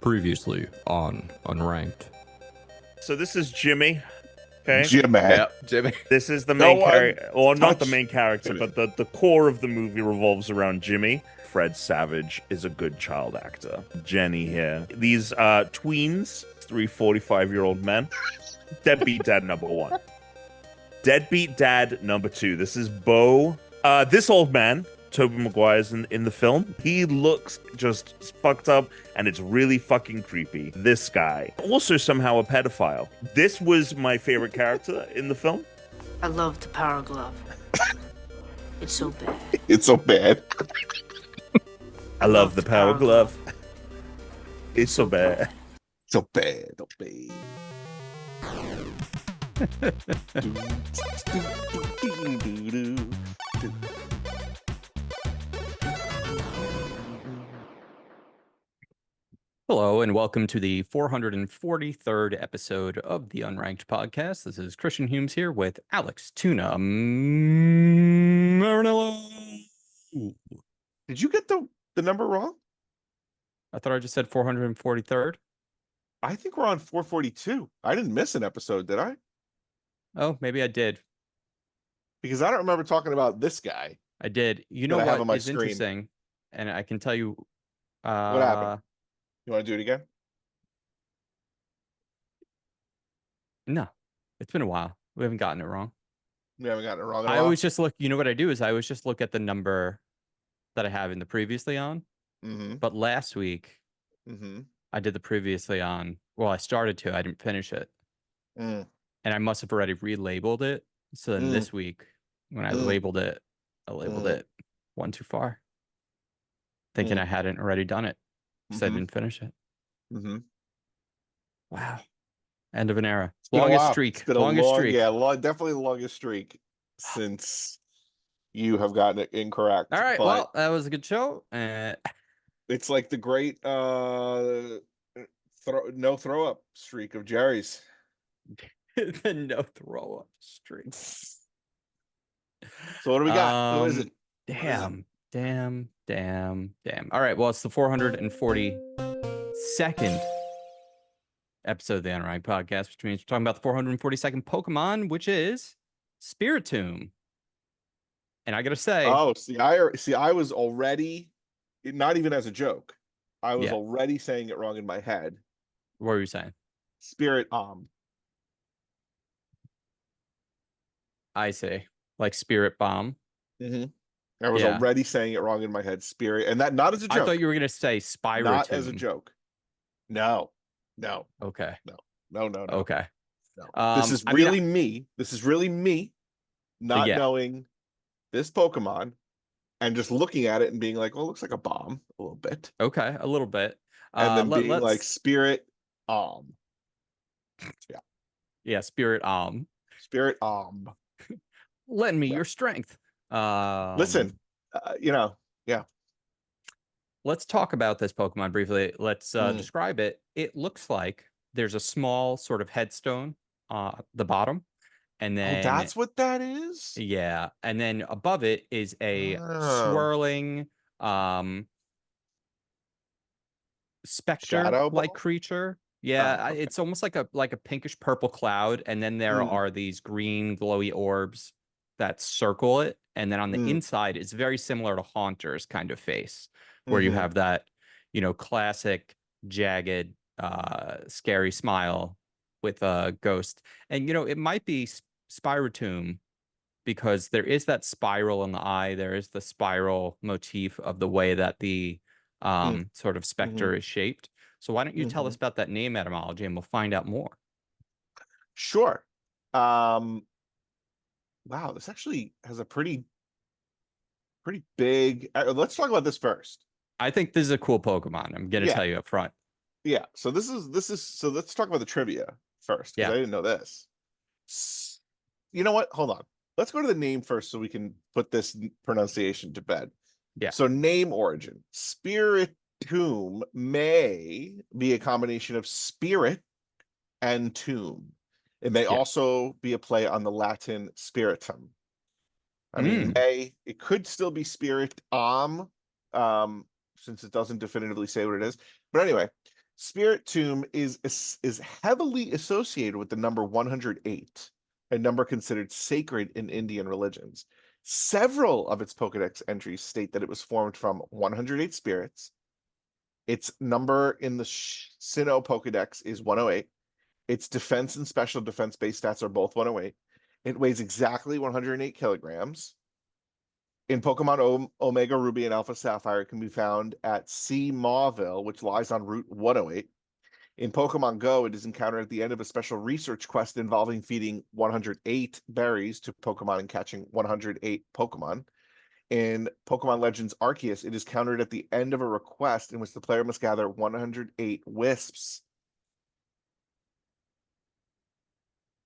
Previously on Unranked. So this is Jimmy. Okay. Jimmy. Yep, Jimmy. This is the No main one character, or not the touch main character, Jimmy. but the core of the movie revolves around Jimmy. Fred Savage is a good child actor. Jenny here. These tweens, three 45-year-old men. Deadbeat dad number one. Deadbeat dad number two. This is Bo. This old man, Tobey Maguire's in the film. He looks just fucked up, and it's really fucking creepy. This guy, also somehow a pedophile. This was my favorite character in the film. I love the power glove. It's so bad. It's so bad. I love the power glove. It's so bad. So bad. So bad. Hello, and welcome to the 443rd episode of the Unranked podcast. This is Christian Humes here with Alex, Tuna, Marinello. Did you get the number wrong? I thought I just said 443rd. I think we're on 442. I didn't miss an episode, did I? Oh, maybe I did. Because I don't remember talking about this guy. I did. You know That I have on my what is screen. interesting? And I can tell you. What happened? You want to do it again? No, it's been a while. We haven't gotten it wrong. We haven't gotten it wrong at I all. always just look. You know what I do is I always just look at the number that I have in the previously on. Mm-hmm. But last week Mm-hmm. I did the previously on. Well, I started to. I didn't finish it. Mm. And I must have already relabeled it. So then this week, when I labeled it, I labeled it one too far, thinking I hadn't already done it because I didn't finish it. Mm-hmm. Wow. End of an era. It's been a Longest while. streak. It's been a Longest long, streak. Yeah, definitely the longest streak since you have gotten it incorrect. All right. But Well, that was a good show. it's like the great no throw up streak of Jerry's. The no throw up streak. So what do we got? What is it? Damn. All right. Well, it's the 442nd episode of the Unranked podcast, which means we're talking about the 442nd Pokemon, which is Spiritomb. And I gotta say, I was already, not even as a joke, I was already saying it wrong in my head. what were you saying? Spiritomb. I say like Spirit Bomb. Mm-hmm. I was already saying it wrong in my head. Spirit, and that not as a joke. I thought you were gonna say Spiritomb. Not as a joke. No. Okay. No. Okay. No. This is really me. This is really me not knowing this Pokemon and just looking at it and being like, well, it looks like a bomb a little bit. Okay, a little bit. And then being like Spirit Yeah, Spirit Spirit Lend me your strength. Listen, let's talk about this Pokemon briefly. Let's describe it. It looks like there's a small sort of headstone the bottom, and then that's what that is. Yeah, and then above it is a swirling specter-like creature. Yeah, okay. It's almost like a pinkish purple cloud, and then there are these green glowy orbs that circle it, and then on the inside it's very similar to Haunter's kind of face, where you have that, classic jagged scary smile with a ghost. And it might be Spiritomb because there is that spiral in the eye, there is the spiral motif of the way that the sort of specter is shaped. So why don't you tell us about that name etymology, and we'll find out more. Sure. Wow, this actually has a pretty big. Let's talk about this first. I think this is a cool Pokemon. I'm gonna tell you up front. Yeah. So this is. So let's talk about the trivia first. Yeah. I didn't know this. You know what? Hold on. Let's go to the name first, so we can put this pronunciation to bed. Yeah. So name origin: Spiritomb may be a combination of spirit and tomb. It may also be a play on the Latin spiritum. I mean, it could still be spirit since it doesn't definitively say what it is. But anyway, Spiritomb is heavily associated with the number 108, a number considered sacred in Indian religions. Several of its Pokedex entries state that it was formed from 108 spirits. Its number in the Sinnoh Pokedex is 108. Its defense and special defense base stats are both 108. It weighs exactly 108 kilograms. In Pokemon Omega Ruby and Alpha Sapphire, it can be found at C. Mauville, which lies on Route 108. In Pokemon Go, it is encountered at the end of a special research quest involving feeding 108 berries to Pokemon and catching 108 Pokemon. In Pokemon Legends Arceus, it is countered at the end of a request in which the player must gather 108 wisps.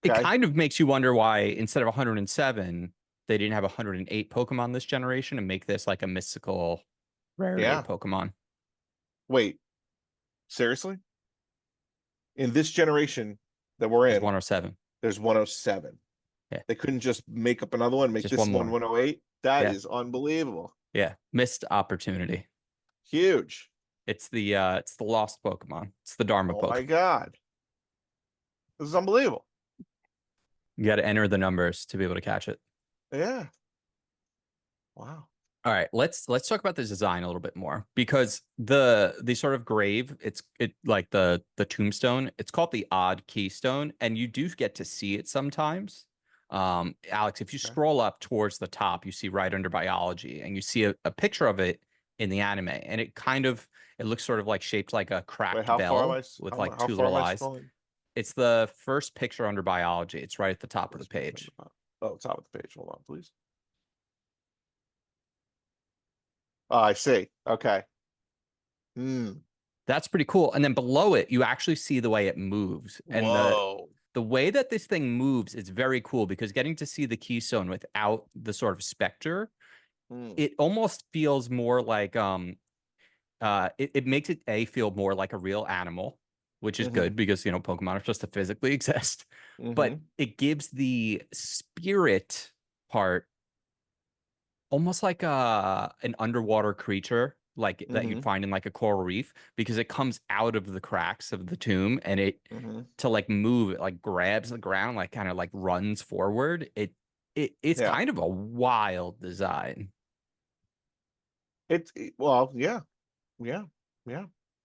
It Okay. kind of makes you wonder why instead of 107, they didn't have 108 Pokemon this generation and make this like a mystical rarity Yeah. Pokemon. Wait, seriously? In this generation that we're It's in, 107. there's 107. Yeah. They couldn't just make up another one, make Just this one one more. 108. That Yeah. is unbelievable. Yeah, missed opportunity. Huge. It's the lost Pokemon. It's the Dharma Oh Pokemon. my God. This is unbelievable. You got to enter the numbers to be able to catch it. Yeah. Wow. All right, let's talk about the design a little bit more, because the sort of grave, it like the tombstone, it's called the odd keystone, and you do get to see it sometimes. Alex, if you Okay. scroll up towards the top, you see right under biology, and you see a picture of it in the anime, and it looks sort of like shaped like a cracked Wait, how bell far am I? with How, like how two far little am I eyes. scrolling? It's the first picture under biology. It's right at the top of the page. Oh, top of the page. Hold on, please. Oh, I see. Okay. That's pretty cool. And then below it, you actually see the way it moves. And Whoa. the way that this thing moves is very cool, because getting to see the keystone without the sort of specter, it almost feels more like it makes it feel more like a real animal, which is good because Pokemon are supposed to physically exist. But it gives the spirit part almost like an underwater creature, like that you'd find in like a coral reef, because it comes out of the cracks of the tomb, and it to like move, it like grabs the ground, like kind of like runs forward. It's Yeah. kind of a wild design. Well, yeah.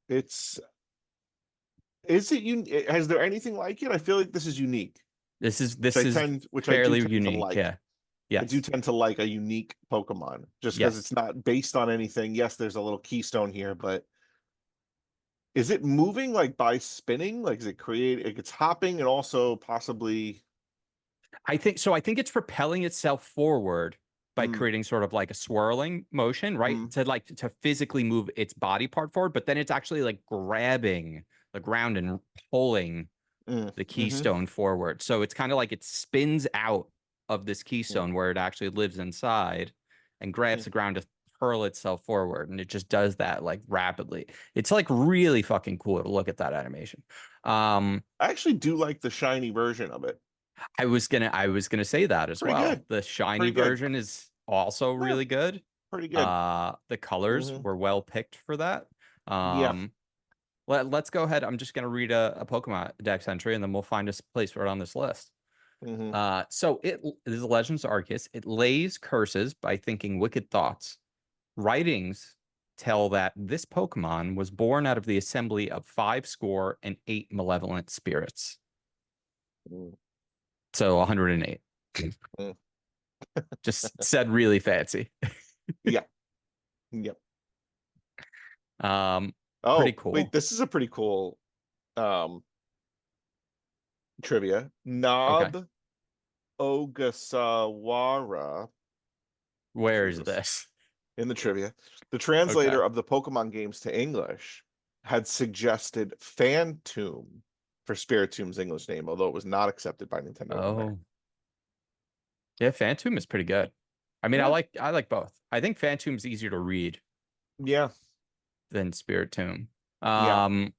Is it has there anything like it? I feel like this is unique. This is Which fairly I do tend to unique. like. Yeah. I do Yes. tend to like a unique Pokemon just because it's not based on anything. Yes, there's a little keystone here, but is it moving like by spinning? Like, is it like it's hopping and also possibly? I think so. I think it's propelling itself forward by creating sort of like a swirling motion, right? To physically move its body part forward, but then it's actually like grabbing the ground and pulling the keystone forward. So it's kind of like it spins out of this keystone where it actually lives inside and grabs the ground to hurl itself forward. And it just does that like rapidly. It's like really fucking cool to look at that animation. I actually do like the shiny version of it. I was gonna say that as Pretty well. good. The shiny Pretty good. version is also really good. Pretty good. The colors were well picked for that. Yeah. Let's go ahead. I'm just gonna read a Pokemon Dex entry, and then we'll find a place for it on this list. So this is Legends Arceus. It lays curses by thinking wicked thoughts. Writings tell that this Pokemon was born out of the assembly of 5 score and 8 malevolent spirits. So 108. Just said really fancy. Yeah. Yep. Oh, Oh, pretty cool. wait, this is a pretty cool trivia. Nob Ogasawara. Where Jesus. is this? In the trivia, the translator of the Pokemon games to English had suggested Phantomb for Spiritomb's English name, although it was not accepted by Nintendo. Oh, yeah, Phantomb is pretty good. I mean, Yeah. I like both. I think Phantomb's easier to read Yeah. than Spiritomb. Yeah.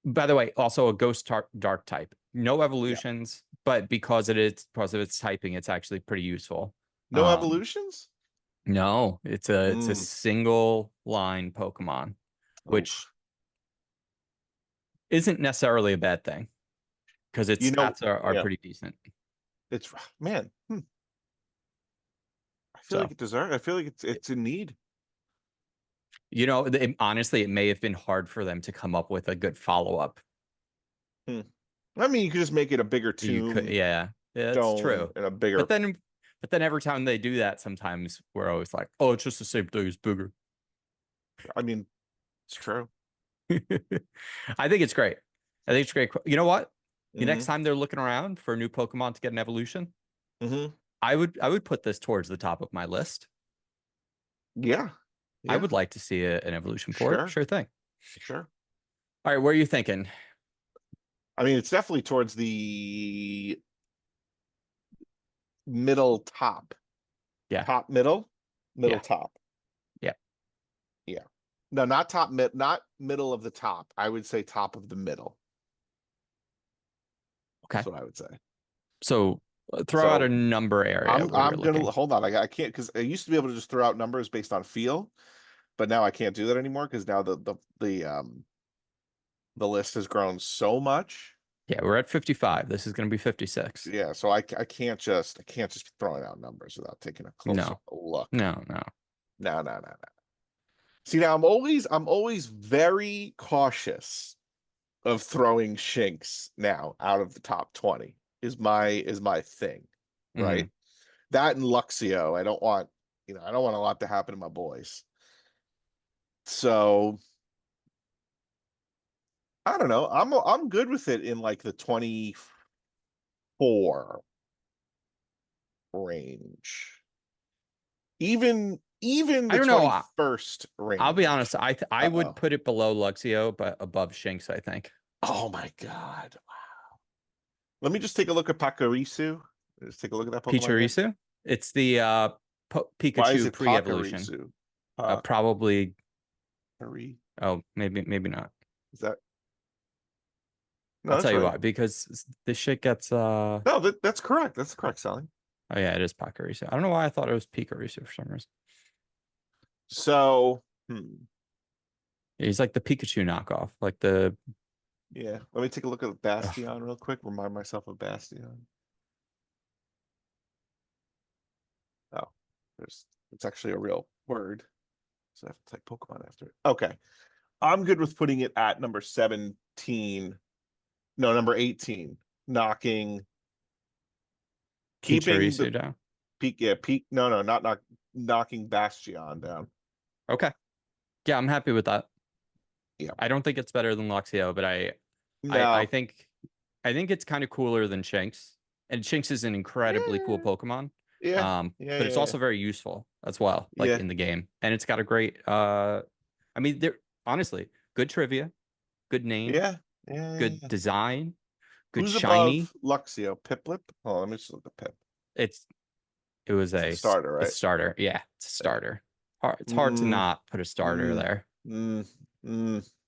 By the way, also a Ghost Dark type. No evolutions, but because of its typing, it's actually pretty useful. No evolutions? No, it's a single line Pokemon, which isn't necessarily a bad thing because its You know, stats are yeah. pretty decent. It's man. I feel So. like it deserves. I feel like it's in need. You know, honestly, it may have been hard for them to come up with a good follow-up. I mean, you could just make it a bigger You tomb. could, yeah, that's Dome true. and a bigger. But then every time they do that, sometimes we're always like, oh, it's just the same thing as bigger. I mean, it's true. I think it's great. I think it's great. You know what? The next Mhm. time they're looking around for a new Pokemon to get an evolution, Mhm. I would put this towards the top of my list. Yeah. I would like to see an evolution for it. Sure. Sure thing. Sure. All right, what are you thinking? I mean, it's definitely towards the middle top. Yeah. Top middle, middle Yeah. top. Yeah. Yeah. No, not top mid, not middle of the top. I would say top of the middle. Okay. That's what I would say. So throw out So, a number area. I'm where you're gonna looking. hold on. I can't because I used to be able to just throw out numbers based on feel, but now I can't do that anymore because now the list has grown so much. Yeah, we're at 55. This is going to be 56. Yeah, so I can't just be throwing out numbers without taking a closer look. No. No. See, now I'm always very cautious of throwing Shinx now out of the top 20 is my thing, right? That and Luxio, I don't want a lot to happen to my boys. So I don't know. I'm good with it in like the 24 range. Even I the don't know. 21st range. I'll be honest. I would put it below Luxio, but above Shinx, I think. Oh my god! Wow. Let me just take a look at Pachirisu. Let's take a look at that Pokemon. Pachirisu? It's the Pikachu Why is it pre-evolution. Pachirisu? Probably. Pachiri? Oh, maybe not. Is that? No, I'll that's tell you right. why. Because this shit gets. No, that's correct. That's correct, Sally. Oh yeah, it is Pachirisu. I don't know why I thought it was Picarisu for some reason. So, He's like the Pikachu knockoff, like the. Yeah, let me take a look at Bastion real quick. Remind myself of Bastion. Oh, it's actually a real word. So I have to type Pokemon after it. Okay. I'm good with putting it at number 17. No, number 18. Keeping Pachirisu the down. not knocking Bastion down. Okay. Yeah, I'm happy with that. Yeah. I don't think it's better than Luxio, but I think it's kind of cooler than Shinx. And Shinx is an incredibly cool Pokemon. But it's also very useful as well, like in the game. And it's got a great I mean, there honestly, good trivia, good name, good design, good Who's shiny. above Luxio? Piplup? Oh, let me just look at Pip. It was a starter, right? A starter. Yeah, it's a starter. It's hard to not put a starter there.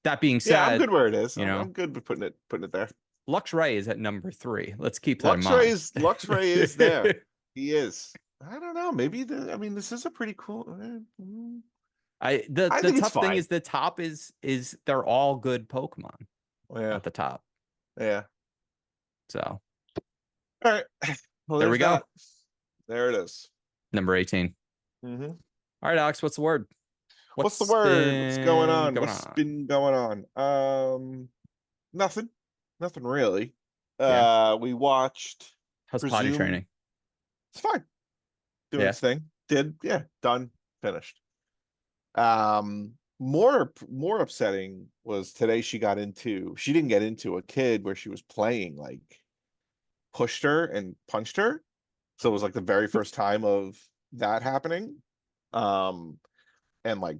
That being said, I'm good where it is. I'm good with putting it there. Luxray is at number 3. Let's keep that in mind. Luxray is there. He is. I don't know. Maybe this is a pretty cool. The tough thing is the top is they're all good Pokemon at the top. Yeah. So. All right. Well, there we go. There it is. Number 18. All right, Alex. What's the word? What's the word? What's going on? What's been going on? Nothing really. We watched. How's potty training? It's fine. Doing its thing. Done. Finished. More upsetting was today she didn't get into a kid where she was playing, like pushed her and punched her. So it was like the very first time of that happening. And like,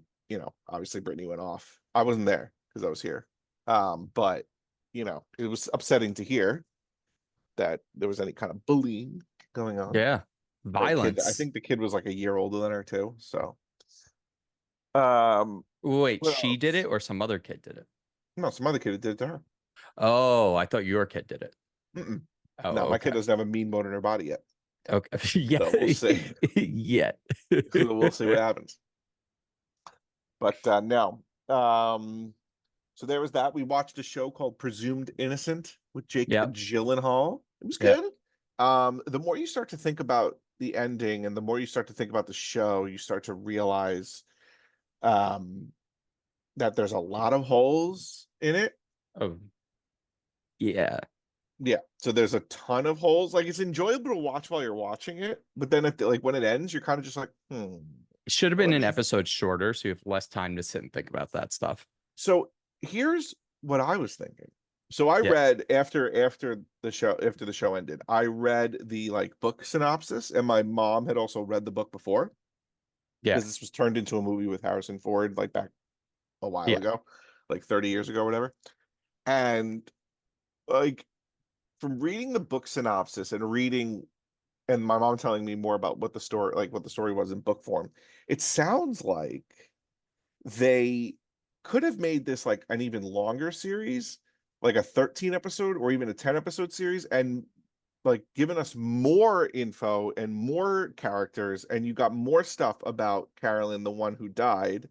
obviously Brittany went off. I wasn't there because I was here. But it was upsetting to hear that there was any kind of bullying going on. Yeah. Violence. I think the kid was like a year older than her too. So wait, she did it or some other kid did it? No, some other kid did it to her. Oh, I thought your kid did it. Oh, no, my kid doesn't have a mean bone in her body yet. Okay. Yeah. So we'll see. Yet. So we'll see what happens. But no. So there was that. We watched a show called Presumed Innocent with Jake Yep. Gyllenhaal. It was Yep. good. The more you start to think about the ending and the more you start to think about the show, you start to realize that there's a lot of holes in it. Oh, yeah. Yeah. So there's a ton of holes. Like it's enjoyable to watch while you're watching it, but then like when it ends, you're kind of just like, It should have Well, been let an me- episode shorter, so you have less time to sit and think about that stuff. So here's what I was thinking. So I Yeah. read after the show ended, I read the like book synopsis, and my mom had also read the book before Yeah. because this was turned into a movie with Harrison Ford like back a while Yeah. ago, like 30 years ago or whatever. And like from reading the book synopsis and my mom telling me more about what the story was in book form, it sounds like they could have made this like an even longer series, like a 13 episode or even a 10 episode series, and like given us more info and more characters, and you got more stuff about Carolyn, the one who died.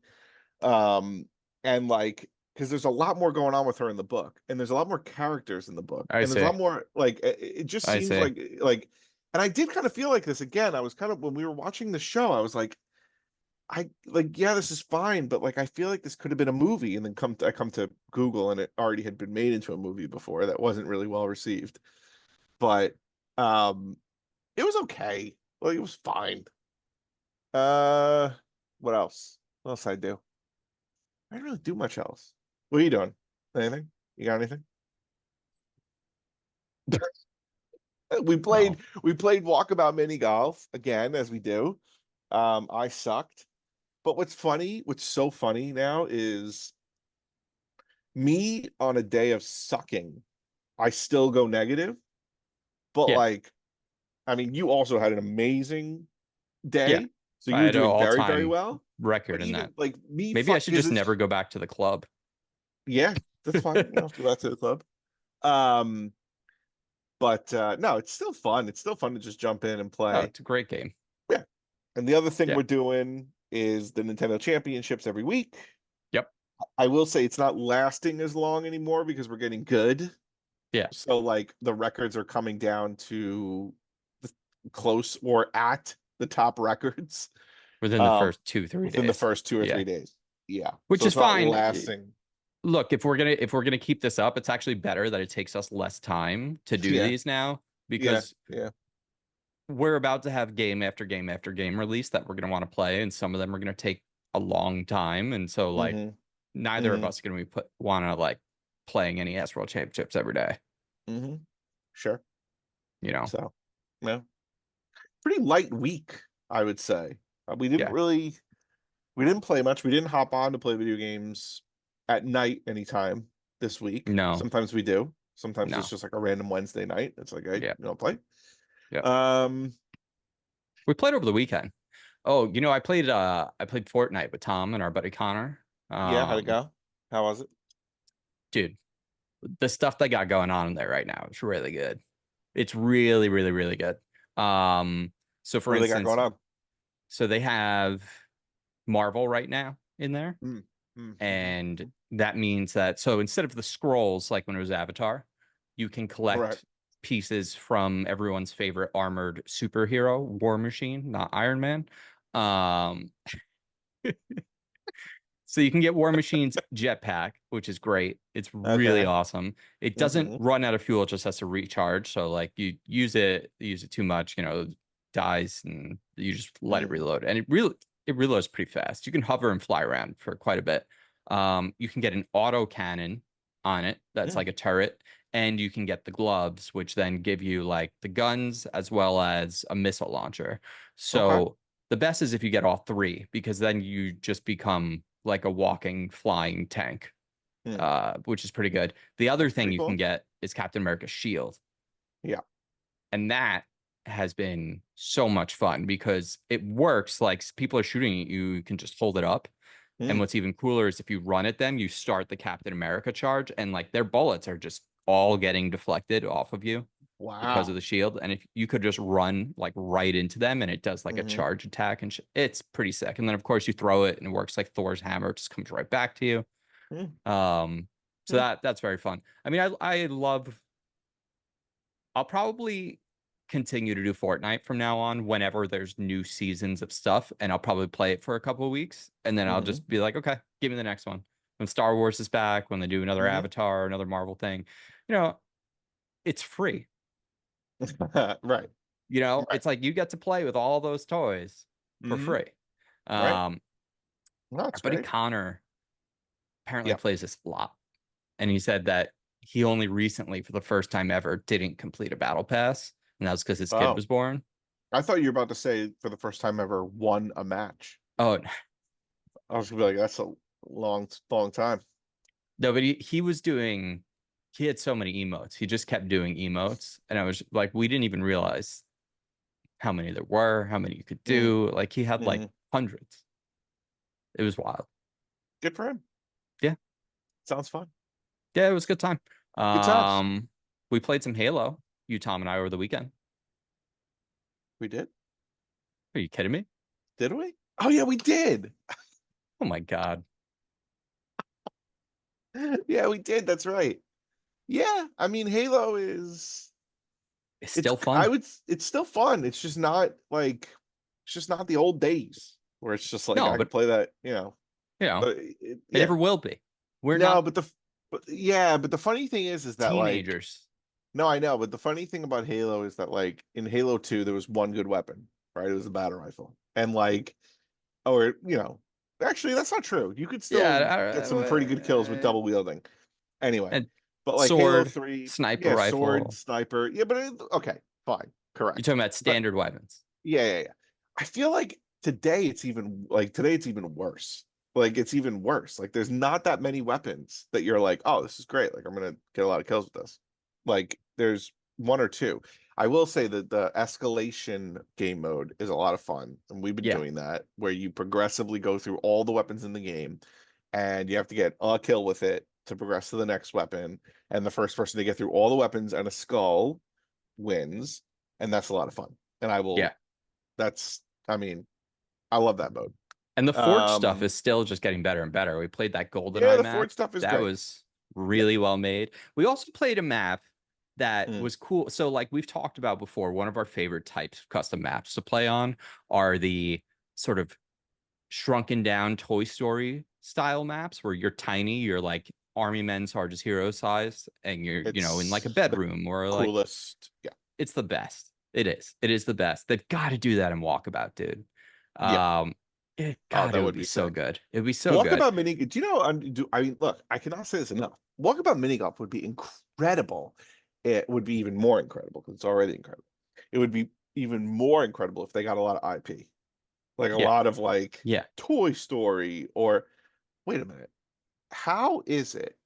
And like, because there's a lot more going on with her in the book, and there's a lot more characters in the book, I and there's a see. lot more like it just I seems see. like, and I did kind of feel like this again. I was kind of when we were watching the show, I was like, yeah, this is fine, but like I feel like this could have been a movie, and then I come to Google, and it already had been made into a movie before that wasn't really well received. But it was okay. Like it was fine. Uh what else? What else I do? I didn't really do much else. What are you doing? Anything? You got anything? We No. played Walkabout mini golf again, as we do. I sucked. But what's so funny now is me on a day of sucking, I still go negative. But Yeah. like, I mean, you also had an amazing Yeah. day, so I you were had an doing very, very all-time well. record But in even that. like me, Maybe I should just it's never go back to the club. yeah, that's fine. You don't have to go back to the club. Um, but no, it's still fun. It's still fun to just jump in and Oh, play. it's a great game. Yeah. And the other thing Yeah. we're doing is the Nintendo Championships every week. Yep. I will say it's not lasting as long anymore because we're getting good. Yeah. So like the records are coming down to close or at the top records Within the first 2-3 within days. the first 2 or Yeah. 3 days. Yeah. Which So is it's not fine. lasting. Look, if we're gonna keep this up, it's actually better that it takes us less time to do Yeah. these now Yeah. because Yeah. we're about to have game after game after game release that we're gonna want to play, and some of them are gonna take a long time, and so like Mhm. neither of Mhm. us are gonna be wanna like playing any S World Championships every day. Mhm. Sure. You know? So, yeah. Pretty light week, I would say. We didn't Yeah. really we didn't play much. We didn't hop on to play video games at night anytime this week. No. Sometimes we do. Sometimes No. it's just like a random Wednesday night. It's like, hey, Yeah. you don't play. Yeah. We played over the weekend. Oh, I played Fortnite with Tom and our buddy Connor. Yeah, how'd it go? How was it? Dude, the stuff they got going on in there right now is really good. It's really, really, really good. So for What do they got instance, going on? so they have Marvel right now in there. Mm. And that means that so instead of the scrolls like when it was Avatar, you can collect Correct. pieces from everyone's favorite armored superhero, War Machine, not Iron Man. So you can get War Machine's jetpack, which is great. It's really Okay. awesome. It doesn't Mhm. run out of fuel, it just has to recharge. So like you use it too much, it dies and you just let it reload. And it reloads pretty fast. You can hover and fly around for quite a bit. You can get an auto cannon on it that's like a turret, and you can get the gloves, which then give you like the guns as well as a missile launcher. So the best is if you get all three, because then you just become like a walking flying tank, which is pretty good. The other thing Pretty you cool. can get is Captain America's shield. Yeah. And that has been so much fun because it works like people are shooting at you, you can just hold it up. And what's even cooler is if you run at them, you start the Captain America charge, and like their bullets are just all getting deflected off of you because of the shield. And if you could just run like right into them and it does like a charge attack, and it's pretty sick. And then of course you throw it and it works like Thor's hammer, it just comes right back to you. So that's very fun. I mean, I love. I'll probably continue to do Fortnite from now on whenever there's new seasons of stuff, and I'll probably play it for a couple of weeks, and then I'll Mhm. just be like, okay, give me the next one. When Star Wars is back, when they do another Mhm. Avatar, another Marvel thing, you know, it's free. Right. You know, Right. it's like you get to play with all those toys for Mhm. free. Right. Um, No, our that's buddy great. Connor apparently Yeah. plays this a lot, and he said that he only recently, for the first time ever, didn't complete a battle pass, and that was because his kid Oh, was born. I thought you were about to say for the first time ever won a match. Oh I was gonna be like, that's a long time. no, but he was doing. He had so many emotes. He just kept doing emotes, and I was like, we didn't even realize how many there were, how many you could Mm, do. Like he had like mhm. hundreds. It was wild. Good for him. Yeah, Sounds fun. yeah, it was a good time. Good times. We played some Halo. You, Tom, and I over the weekend. We did? Are you kidding me? Did we? Oh yeah, we did. Oh my god, Yeah, we did. That's right. Yeah, I mean, Halo is it's it's still I fun. would it's still fun. It's just not like it's just not the old days where it's just like No, I could but play that, you know, it, it yeah. never will be. We're No, not but the funny thing is that like teenagers. no, I know, but the funny thing about Halo is that like in Halo 2 there was one good weapon, right? It was a battle rifle. And like or actually that's not true. You could still get some pretty good kills with Yeah, double wielding. Anyway, and but like Halo sword, 3, sniper yeah, sword, rifle. sniper. Yeah, but okay, fine. You're Correct. talking about But standard weapons. yeah. I feel like today it's even worse. Like it's even worse. Like there's not that many weapons that you're like, "Oh, this is great. Like I'm going to get a lot of kills with this." Like there's one or two. I will say that the escalation game mode is a lot of fun, and we've been Yeah, doing that where you progressively go through all the weapons in the game and you have to get a kill with it to progress to the next weapon, and the first person to get through all the weapons and a skull wins, and that's a lot of fun. And I will yeah. that's I mean, I love that mode. And the Forge stuff Um is still just getting better and better. We played that yeah, GoldenEye the map. Forge stuff is That great. was Yeah. really well made. We also played a map that Mm. was cool. So, like we've talked about before, one of our favorite types of custom maps to play on are the sort of shrunken down Toy Story style maps where you're tiny, you're like army men, Sarge's hero size, and you're, in like a It's the bedroom or like coolest. Yeah. it's the best. It is. It is the best. They've got to do that in Walkabout, dude. Yeah. Um, Oh, God, it that would would be be so sick. good. It'd be so good. Walkabout mini. Do you know? I mean, look, I cannot say this enough. Walkabout mini golf would be incredible. It would be even more incredible because it's already incredible. It would be even more incredible if they got a lot of IP, like a Yeah, lot of like yeah. Toy Story or. Wait a minute. How is it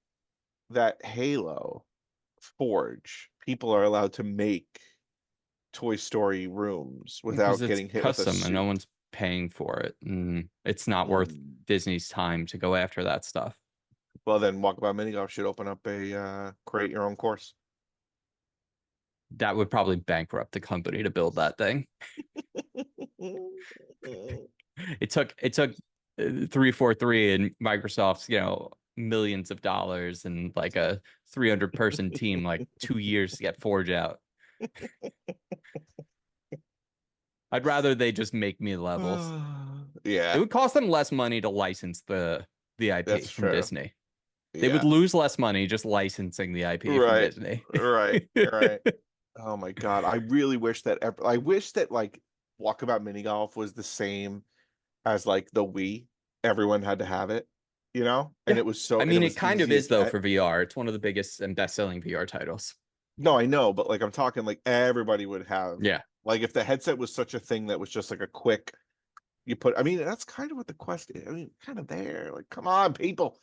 that Halo Forge people are allowed to make Toy Story rooms Because without it's getting hit with a custom and no suit? one's paying for it. And it's not worth Hmm. Disney's time to go after that stuff. Well, then Walkabout Mini Golf should open up a create your own course. That would probably bankrupt the company to build that thing. It took 343 and Microsoft's, millions of dollars and like a 300-person team like 2 years to get Forge out. I'd rather they just make me levels. It Yeah, would cost them less money to license the IP that's from true. Disney. They would Yeah. lose less money just licensing the IP from Right. Disney. Right. Oh my God. I really wish that I wish that like Walkabout Mini Golf was the same as like the Wii. Everyone had to have it, and Yeah. it was so I and it mean, it was kind of easy to is though get. for VR. It's one of the biggest and best-selling VR titles. No, I know, but like I'm talking like everybody would have Yeah. like if the headset was such a thing that was just like a quick I mean, that's kind of what the Quest is. I mean, kind of there. Like, come on, people,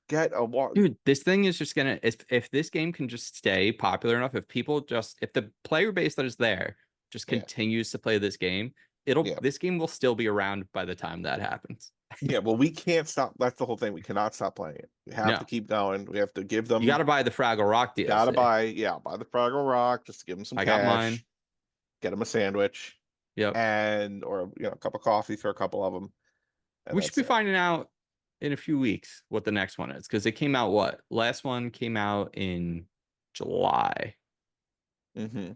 get a walk. Dude, this thing is just gonna if this game can just stay popular enough, if the player base that is there just Yeah, continues to play this game, yeah, this game will still be around by the time that happens. yeah. Well, we can't stop. That's the whole thing. We cannot stop playing it. We have to No. keep going. We have to give You gotta them. buy the Fraggle Rock Gotta DLC. buy. Yeah, buy the Fraggle Rock just to give them some I got cash. mine. Get them a sandwich Yep. and or a cup of coffee for a couple of them, and We should that's be it. finding out in a few weeks what the next one is, because it came out what? Last one came out in July, Mm-hmm.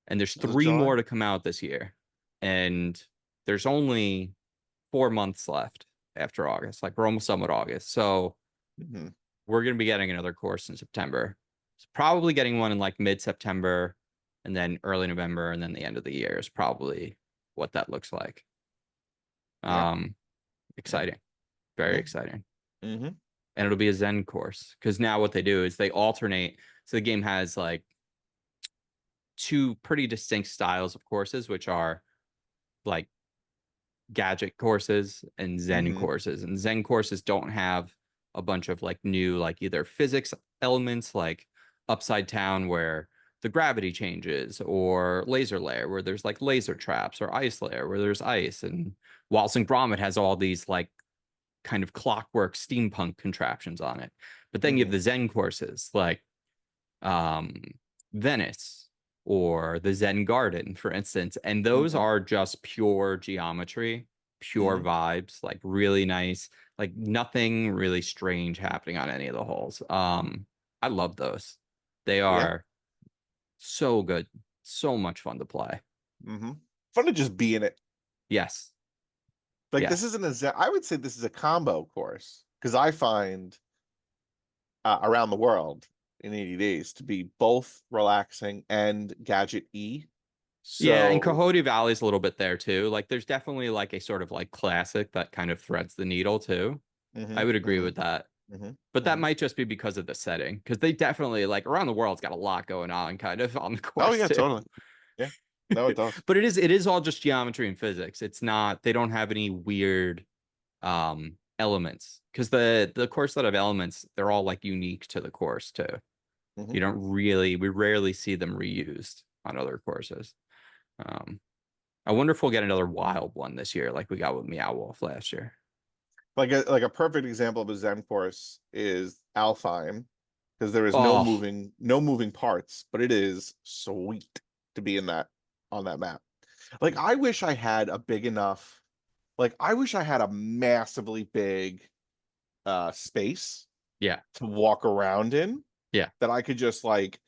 and there's Was it 3 July? more to come out this year, and there's only 4 months left after August. Like we're almost done with August, so Mm-hmm. we're gonna be getting another course in September. So probably getting one in like mid-September, and then early November, and then the end of the year is probably what that looks like. Yeah. Exciting, very Yeah. exciting. Mm-hmm. And it'll be a Zen course, because now what they do is they alternate. So the game has like 2 pretty distinct styles of courses, which are like gadget courses and Zen Mm-hmm. courses. And Zen courses don't have a bunch of like new, like either physics elements like Upside Down where the gravity changes, or Laser Layer where there's like laser traps, or Ice Layer where there's ice. And Waltz and Gromit has all these like kind of clockwork steampunk contraptions on it. But then you have Mm-hmm. the Zen courses like um Venice or the Zen Garden, for instance, and those Mm-hmm. are just pure geometry, pure Mm-hmm. vibes, like really nice, like nothing really strange happening on any of the holes. I love those. They Yeah. are so good, so much fun to play. Mm-hmm. Fun to just be in it. Yes, Like this yes, isn't I would say this is a combo course because I find around the world in 80 days to be both relaxing and gadget y. yeah. And So, Coyote Valley's a little bit there too. Like there's definitely like a sort of like classic that kind of threads the needle too. mm-hmm, I would agree mm-hmm, with that. mm-hmm, But that mm-hmm. might just be because of the setting, because they definitely like around the world's got a lot going on kind of on the Oh course yeah, too. totally. Yeah. No, it does. But it is all just geometry and physics. It's not, they don't have any weird elements, because the course that have elements, they're all like unique to the course too. Mm-hmm. You don't really, we rarely see them reused on other courses. Um I wonder if we'll get another wild one this year like we got with Meow Wolf last year. Like a perfect example of a Zen course is Alfheim, because there is Oh no moving parts, but it is sweet to be in that on that map. Like I wish I had a big enough, like I wish I had a massively big space yeah, to walk around in, yeah, that I could just like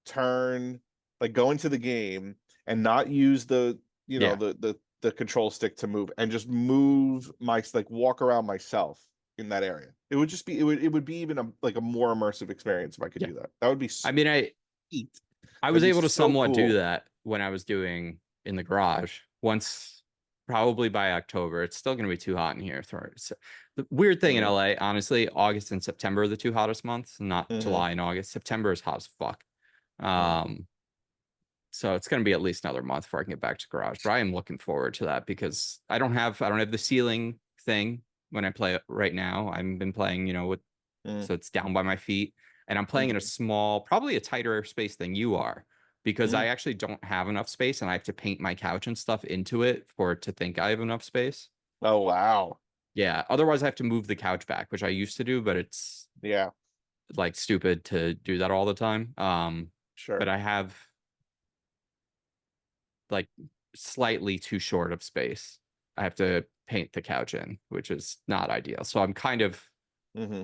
turn, like go into the game and not use the, you know, yeah, the control stick to move, and just move like walk around myself in that area. It would just be, it would be even a like a more immersive experience if I could yeah. do that. That would be I mean, sweet. I was That'd be able to so somewhat do cool. that when I was doing in the garage once, probably by October. It's still going to be too hot in here. So, the weird thing in Mm-hmm. LA, honestly, August and September are the 2 hottest months, not Mm-hmm. July and August. September is hot as fuck. Mm-hmm. So it's going to be at least another month before I can get back to garage. But I am looking forward to that, because I don't have the ceiling thing when I play it right now. I've been playing, with, so it's down by my feet, and I'm playing in a Mm-hmm. small, probably a tighter space than you are, because Mm-hmm. I actually don't have enough space, and I have to paint my couch and stuff into it for it to think I have enough space. Oh wow. Yeah, otherwise I have to move the couch back, which I used to do, but it's Yeah, like stupid to do that all the time. But sure. I have like slightly too short of space. I have to paint the couch in, which is not ideal. So I'm kind of Mm-hmm.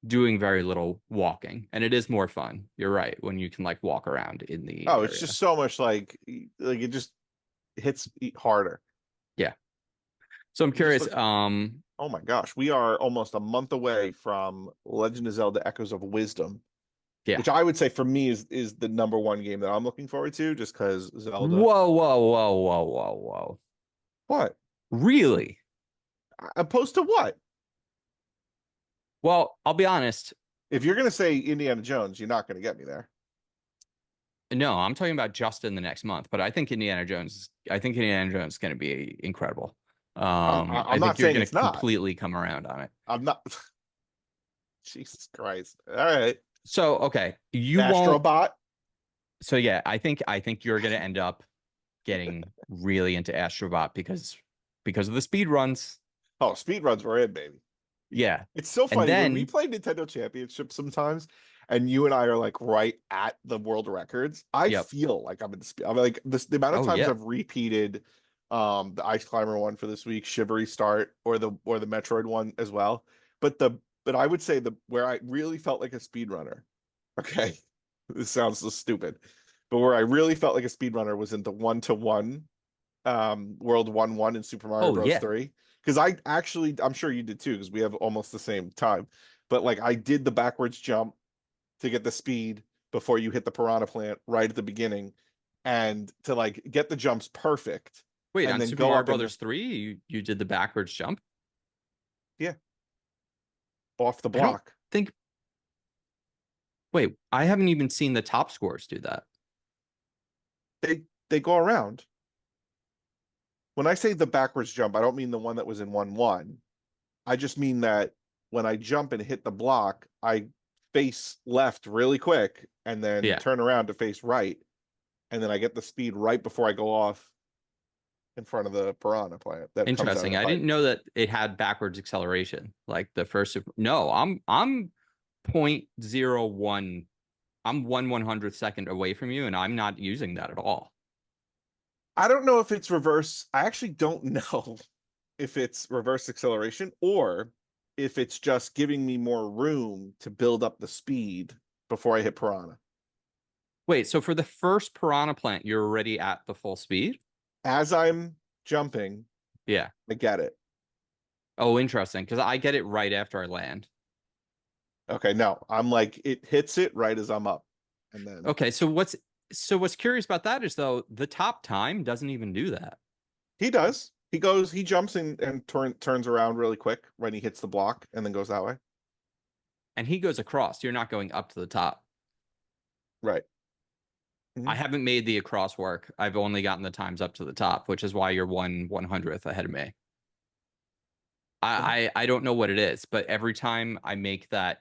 doing very little walking, and it is more fun. You're right, when you can like walk around in the Oh, it's area. just so much like it just hits harder. Yeah. So I'm It just curious. looks, oh my gosh, we are almost a month away from Legend of Zelda Echoes of Wisdom, Yeah. which I would say for me is the number one game that I'm looking forward to, just because Zelda. Whoa, whoa, whoa, whoa, whoa, whoa. What? Really? Opposed to what? Well, I'll be honest. If you're gonna say Indiana Jones, you're not gonna get me there. No, I'm talking about just in the next month, but I think Indiana Jones is going to be incredible. I'm I think not you're saying going to it's not. completely come around on it. I'm not. Jesus Christ. All right. So, okay, you won't. Astrobot. So yeah, I think you're going to end up getting really into Astrobot, because of the speed runs. Oh, speedruns were in, baby. Yeah. It's so And funny when we then play Nintendo Championship sometimes, and you and I are like right at the world records. I yep. feel like I'm in the speed. I'm like this. The amount of Oh times yeah. I've repeated the Ice Climber one for this week, Shivery Start, or the Metroid one as well. but I would say where I really felt like a speedrunner. Okay, this sounds so stupid, but where I really felt like a speedrunner was in the 1-to-1 World 1-1 in Super Mario Oh, Bros. yeah. 3. Because I'm sure you did too, because we have almost the same time. But like I did the backwards jump to get the speed before you hit the piranha plant right at the beginning, and to like get the jumps perfect. Wait, and on then Super go Mario up in Brothers 3, you did the backwards jump? off the I don't block. think. Wait, I haven't even seen the top scores do that. They go around. When I say the backwards jump, I don't mean the one that was in 1-1. I just mean that when I jump and hit the block, I face left really quick and then Yeah. turn around to face right. And then I get the speed right before I go off in front of the piranha plant that comes out of Interesting. the I pipe. didn't know that it had backwards acceleration like the first Super. No, I'm 0.01. I'm 1/100th second away from you, and I'm not using that at all. I don't know if it's reverse. I actually don't know if it's reverse acceleration or if it's just giving me more room to build up the speed before I hit piranha. Wait, so for the first piranha plant, you're already at the full speed? As I'm jumping, Yeah. I get it. Oh, interesting. Because I get it right after I land. Okay, no, I'm like it hits it right as I'm up, and then Okay, so what's curious about that is though the top time doesn't even do that. he does. He jumps and turns around really quick when he hits the block, and then goes that way. And he goes across. You're not going up to the top. Right. I haven't made the across work. I've only gotten the times up to the top, which is why you're 1/100th ahead of me. I don't know what it is, but every time I make that,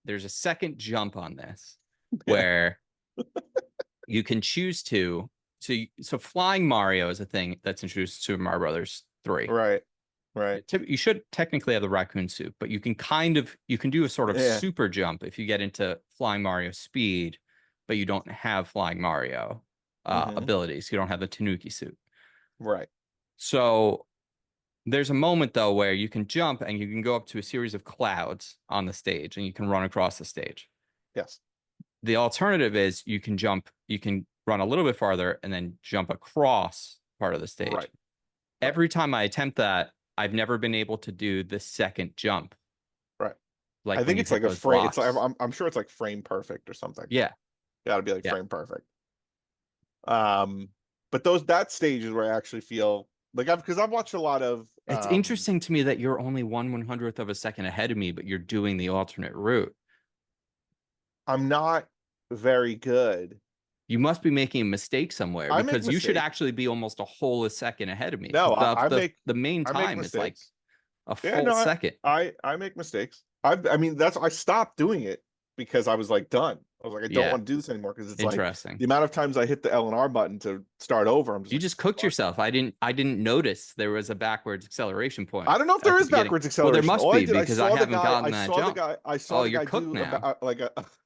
there's a second jump on this where you can choose to. So flying Mario is a thing that's introduced to Super Mario Brothers 3. Right. You should technically have the raccoon suit, but you can do a sort of Yeah. super jump if you get into flying Mario speed, but you don't have flying Mario abilities. You don't have the Tanuki suit. Right. So there's a moment though where you can jump and you can go up to a series of clouds on the stage and you can run across the stage. Yes. The alternative is you can run a little bit farther and then jump across part of the stage. Right. Every time I attempt that, I've never been able to do the second jump. Right. Like I think it's like a frame. blocks. It's like I'm sure it's like frame perfect or something. Yeah. Got to be like frame perfect. But that stage is where I actually feel like because I've watched a lot of. It's interesting to me that you're only 1/100th of a second ahead of me, but you're doing the alternate route. I'm not very good. You must be making a mistake somewhere because you should actually be almost a whole second ahead of me. No, the main time is like a full second. I make mistakes. I mean I stopped doing it because I was like done. I was like, I don't want to do this anymore because it's interesting. Like the amount of times I hit the L and R button to start over. I'm just you just cooked yourself. I didn't notice there was a backwards acceleration point. I don't know if there is backwards acceleration. Well, there must be because I haven't gotten that jump. I saw the guy cooked do now.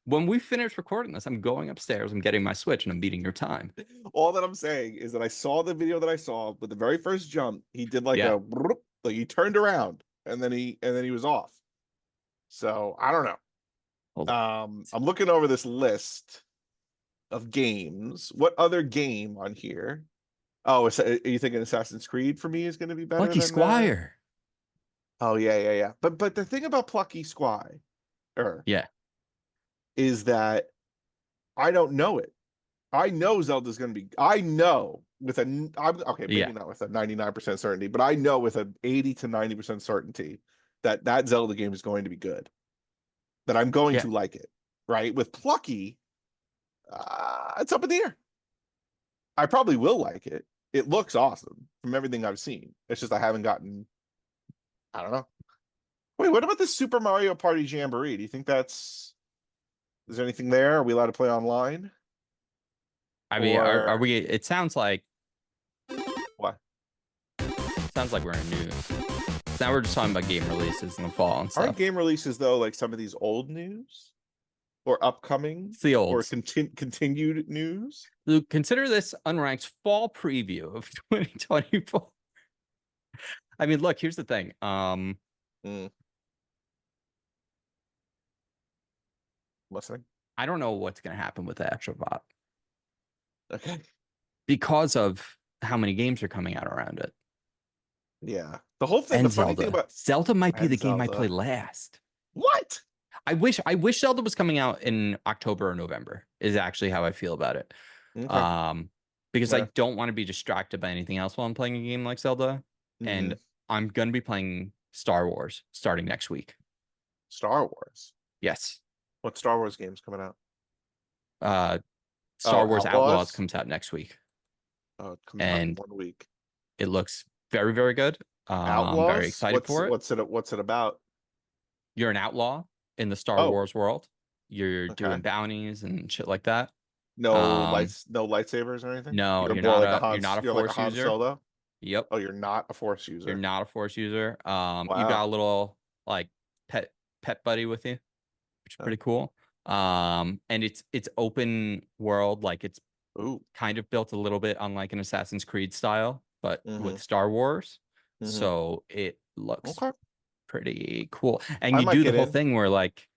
When we finish recording this, I'm going upstairs. I'm getting my Switch and I'm beating your time. All that I'm saying is that I saw the video that I saw, but the very first jump, he did like he turned around and then he was off. So I don't know. I'm looking over this list of games. What other game on here? Oh, are you thinking Assassin's Creed for me is going to be better? Lucky Squire. Oh yeah. But the thing about Plucky Squire, is that I don't know it. I know Zelda's going to be. I know with maybe not with a 99% certainty, but I know with an 80 to 90% certainty that Zelda game is going to be good. That I'm going to like it, right? With Plucky, it's up in the air. I probably will like it. It looks awesome from everything I've seen. It's just I haven't gotten. I don't know. Wait, what about the Super Mario Party Jamboree? Do you think is there anything there? Are we allowed to play online? I mean, are we? It sounds like. What? It sounds like we're in news. Now we're just talking about game releases in the fall and stuff. Aren't game releases though like some of these old news, or upcoming, it's the old or continued news? Luke, consider this Unranked fall preview of 2024. I mean, look, here's the thing. Listening. I don't know what's going to happen with the Astrobot Okay. because of how many games are coming out around it. Yeah. The whole thing. And The funny thing about Zelda might be and the game I Zelda. play last. What? I wish Zelda was coming out in October or November is actually how I feel about it. Okay. Because I Yeah. don't want to be distracted by anything else while I'm playing a game like Zelda. And I'm going to be playing Star Wars starting next week. Star Wars. Yes. What Star Wars game's coming out? Star Wars Outlaws Outlaws? comes out next week. Oh, it comes out in And 1 week. it looks very, very good. I'm very Outlaws? excited for it. What's it about? You're an outlaw in the Star Oh, Wars world. You're doing okay. bounties and shit like that. No lightsabers or anything? No, You're you're more not like a you're not a you're like a force Han user. Solo? Yep. Oh, you're not a force You're user. not a force user. You got Wow. a little like pet buddy with you, which is Oh. pretty cool. And it's open world, like it's Ooh. kind of built a little bit on like an Assassin's Creed style, but Mhm. with Star Wars. Mhm. So it looks Okay. pretty cool. And I you might do the get whole in. thing where like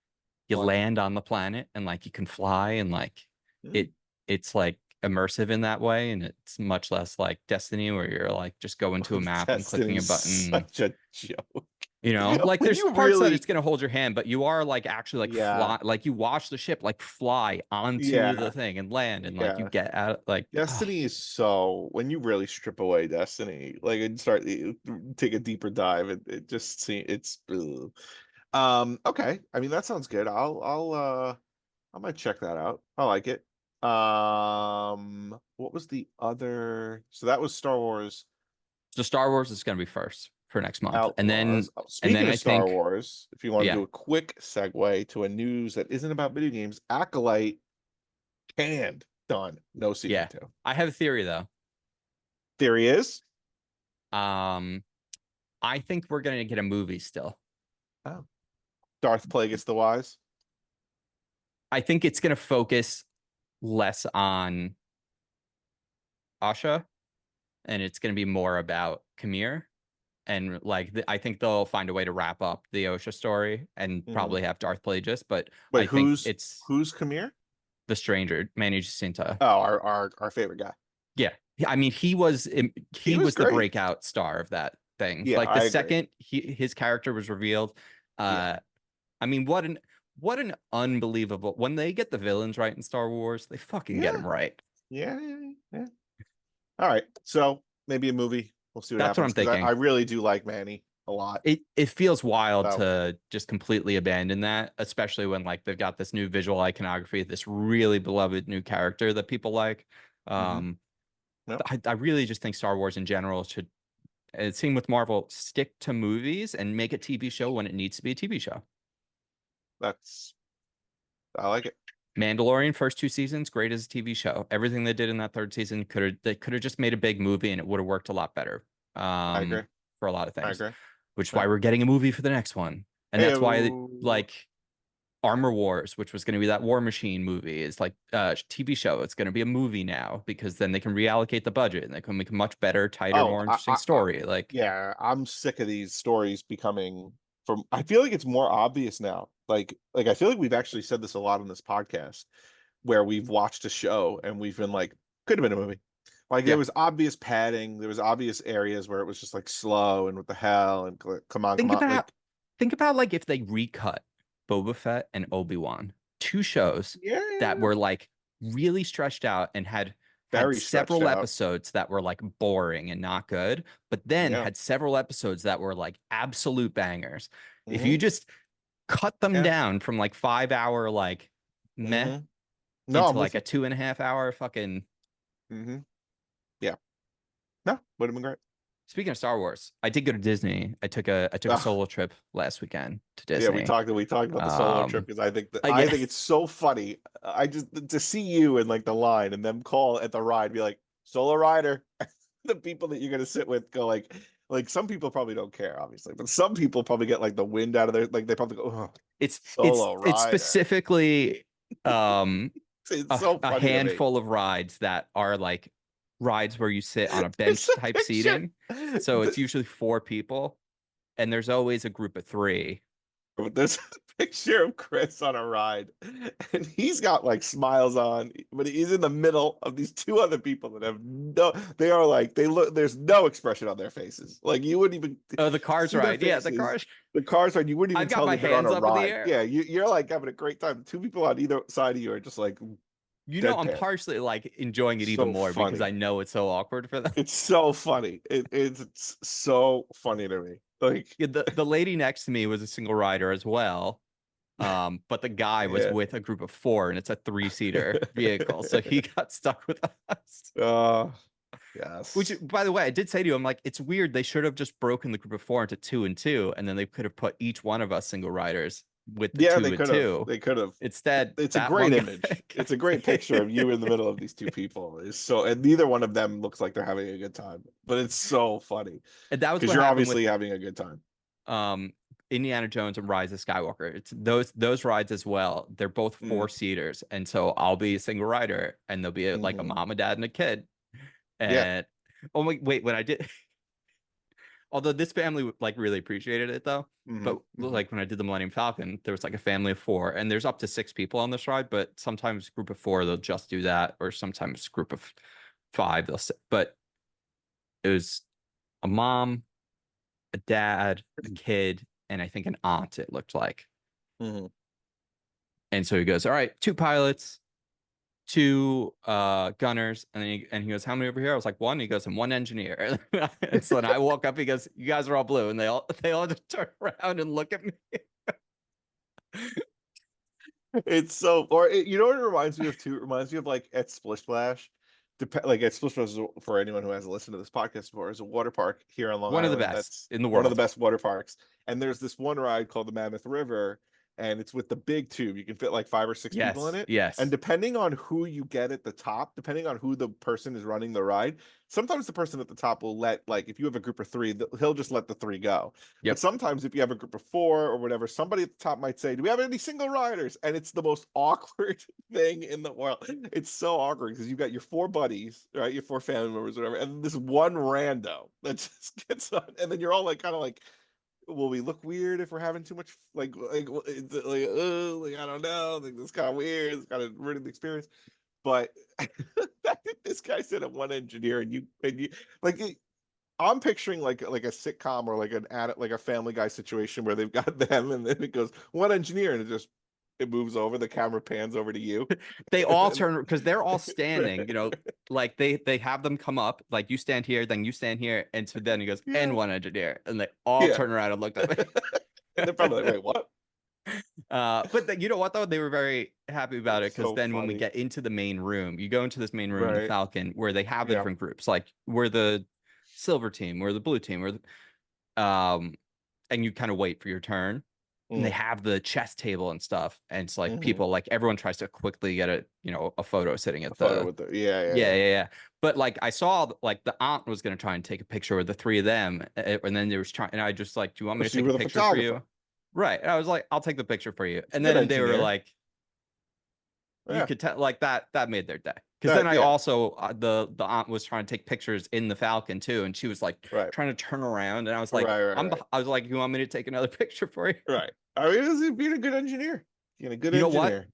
you What? land on the planet and like you can fly and like Mm. it's like immersive in that way, and it's much less like Destiny where you're like just going to a map and clicking a Destiny's button. such a joke. You know, like When there's you parts that really it's gonna hold your hand, but you are like actually like Yeah. fly, like you watch the ship like fly onto Yeah. the thing and land, and like you Yeah. get out like Destiny is so when you really strip away Destiny, like and start take a deeper dive, it just it's ugh. Okay. I mean that sounds good. I might check that out. I like it. What was the other? So that was Star Wars so Star Wars is gonna be first for next month, and then Outlaws. Speaking I of Star think Wars, if you want to yeah do a quick segue to a news that isn't about video games, Acolyte canned, done, no season yeah 2. I have a theory though. Theory is, I think we're gonna get a movie still. oh, Darth Plagueis the Wise. I think it's gonna focus less on Asha, and it's going to be more about Kamir. And like, I think they'll find a way to wrap up the Osha story and probably have Darth Plagueis. But Wait, I think it's who's Kamir? the stranger, Manny Jacinta. Oh, our favorite guy. Yeah, I mean, he was the great. breakout star of that thing. Yeah, Like the I agree. second his character was revealed, Yeah. I mean, what an unbelievable when they get the villains right in Star Wars, they fucking get Yeah. them right. Yeah. All right, so maybe a movie. We'll see what That's what I'm happens. 'Cause thinking. I really do like Manny a lot. It feels wild So to just completely abandon that, especially when like they've got this new visual iconography, this really beloved new character that people like. Yep. I really just think Star Wars in general should, same with Marvel, stick to movies and make a TV show when it needs to be a TV show. I like it. Mandalorian first 2 seasons, great as a TV show. Everything they did in that 3rd season they could have just made a big movie and it would have worked a lot better. I agree. For a lot of things. I agree. Which is Yeah. why we're getting a movie for the next one. And that's why Hey-o. like Armor Wars, which was going to be that War Machine movie, is like a TV show. It's going to be a movie now because then they can reallocate the budget and they can make a much better, tighter, more interesting story. Like, yeah, I'm sick of these stories becoming from. I feel like it's more obvious now. Like I feel like we've actually said this a lot on this podcast, where we've watched a show and we've been like, could have been a movie. Like there was obvious padding, there was obvious areas where it was just like slow and what the hell and come on. Think about like if they recut Boba Fett and Obi-Wan, 2 shows that were like really stretched out and had several episodes that were like boring and not good, but then had several episodes that were like absolute bangers. If you just cut them down from like 5-hour like meh into like a 2.5-hour fucking yeah. No, would have been great. Speaking of Star Wars, I did go to Disney. I took a solo trip last weekend to Disney. Yeah, we talked about the solo trip because I think I think it's so funny. I just to see you in like the line and them call at the ride, be like solo rider. The people that you're gonna sit with go like some people probably don't care, obviously, but some people probably get like the wind out of their they probably go, oh, it's specifically it's so funny a handful of rides that are like rides where you sit on a bench type seating. So it's usually 4 people and there's always a group of 3 But there's a picture of Chris on a ride, and he's got like smiles on, but he's in the middle of these two other people that have no. They are like they look. There's no expression on their faces. Like you wouldn't even Oh, the car's see their ride. Yeah, the faces. cars. The cars ride. You wouldn't even I've got tell my that they're on hands a up in the ride. air. Yeah, you're like having a great time. Two people on either side of you are just like You know, I'm deadpan. partially like enjoying it even So more because funny. I know it's so awkward for them. It's so funny. It's so funny to me. Like Yeah, the lady next to me was a single rider as well. But the guy was yeah. with a group of 4 and it's a 3-seater vehicle. So he got stuck with us. Which, Yes. by the way, I did say to you, I'm like, it's weird. They should have just broken the group of 4 into 2 and 2, and then they could have put each one of us single riders with the Yeah, 2 they and could have. 2. They could have. Instead, It's a that great one guy image. It's a got great picture of you in the middle of these two people. Is so, and neither one of them looks like they're having a good time. But it's so funny And that was because what you're happened with obviously having a good time. Indiana Jones and Rise of Skywalker. It's those rides as well. They're both 4-seaters, and so I'll be a single rider, and there'll be like a mom, a dad, and a kid. Yeah. And oh wait, when I did, although this family like really appreciated it though. But like when I did the Millennium Falcon, there was like a family of 4, and there's up to 6 people on this ride. But sometimes group of 4 they'll just do that, or sometimes group of 5 they'll sit. But it was a mom, a dad, a kid, and I think an aunt. It looked like. And so he goes, all right, 2 pilots, 2 gunners, and then he goes, how many over here? I was like, 1. He goes, and 1 engineer. And so then I walk up, he goes, you guys are all blue, and they all just turn around and look at me. It's so, or you know what it reminds me of too? It reminds me of like at Splish Splash. Like at Splish Splash, for anyone who hasn't listened to this podcast before, is a water park here on Long One of Island. the best That's in the one of the world. best water parks. And there's this one ride called the Mammoth River, and it's with the big tube. You can fit like 5 or 6 people in it. Yes. And depending on who you get at the top, depending on who the person is running the ride, sometimes the person at the top will let, like, if you have a group of 3, he'll just let the 3 go. Yep. But sometimes if you have a group of 4 or whatever, somebody at the top might say, do we have any single riders? And it's the most awkward thing in the world. It's so awkward because you've got your 4 buddies, right? Your 4 family members, whatever, and this one rando that just gets on, and then you're all like, kind of like, will we look weird if we're having too much like I don't know, like this kind of weird, it's kind of ruining the experience. But this guy said at 1 engineer, and you like I'm picturing like a sitcom or like like a Family Guy situation where they've got them, and then it goes 1 engineer, and it moves over, the camera pans over to you. They all turn because they're all standing, you know, like they have them come up, like you stand here, then you stand here, and so then he goes, and 1 engineer, and they all turn around and looked at me. And they're probably like, wait, what? But you know what though, they were very happy about it, because So then when we funny. get into the main room, you go into this main room in the Right. Falcon where they have the different groups, like we're the silver team, we're the blue team, we're the and you kind of wait for your turn. And they have the chess table and stuff, and it's like people, like everyone tries to quickly get a photo sitting at Photo with the yeah. But like I saw like the aunt was gonna try and take a picture with the 3 of them, and then they was trying, and I just like, do you want me to take a picture for you? Right. And I was like, I'll take the picture for you. And then they were like, you could tell like that made their day. Because then I also the aunt was trying to take pictures in the Falcon too, and she was like trying to turn around, and I was like, I was like, you want me to take another picture for you? Right. I mean, it was being a good engineer. Being a good You know engineer. what?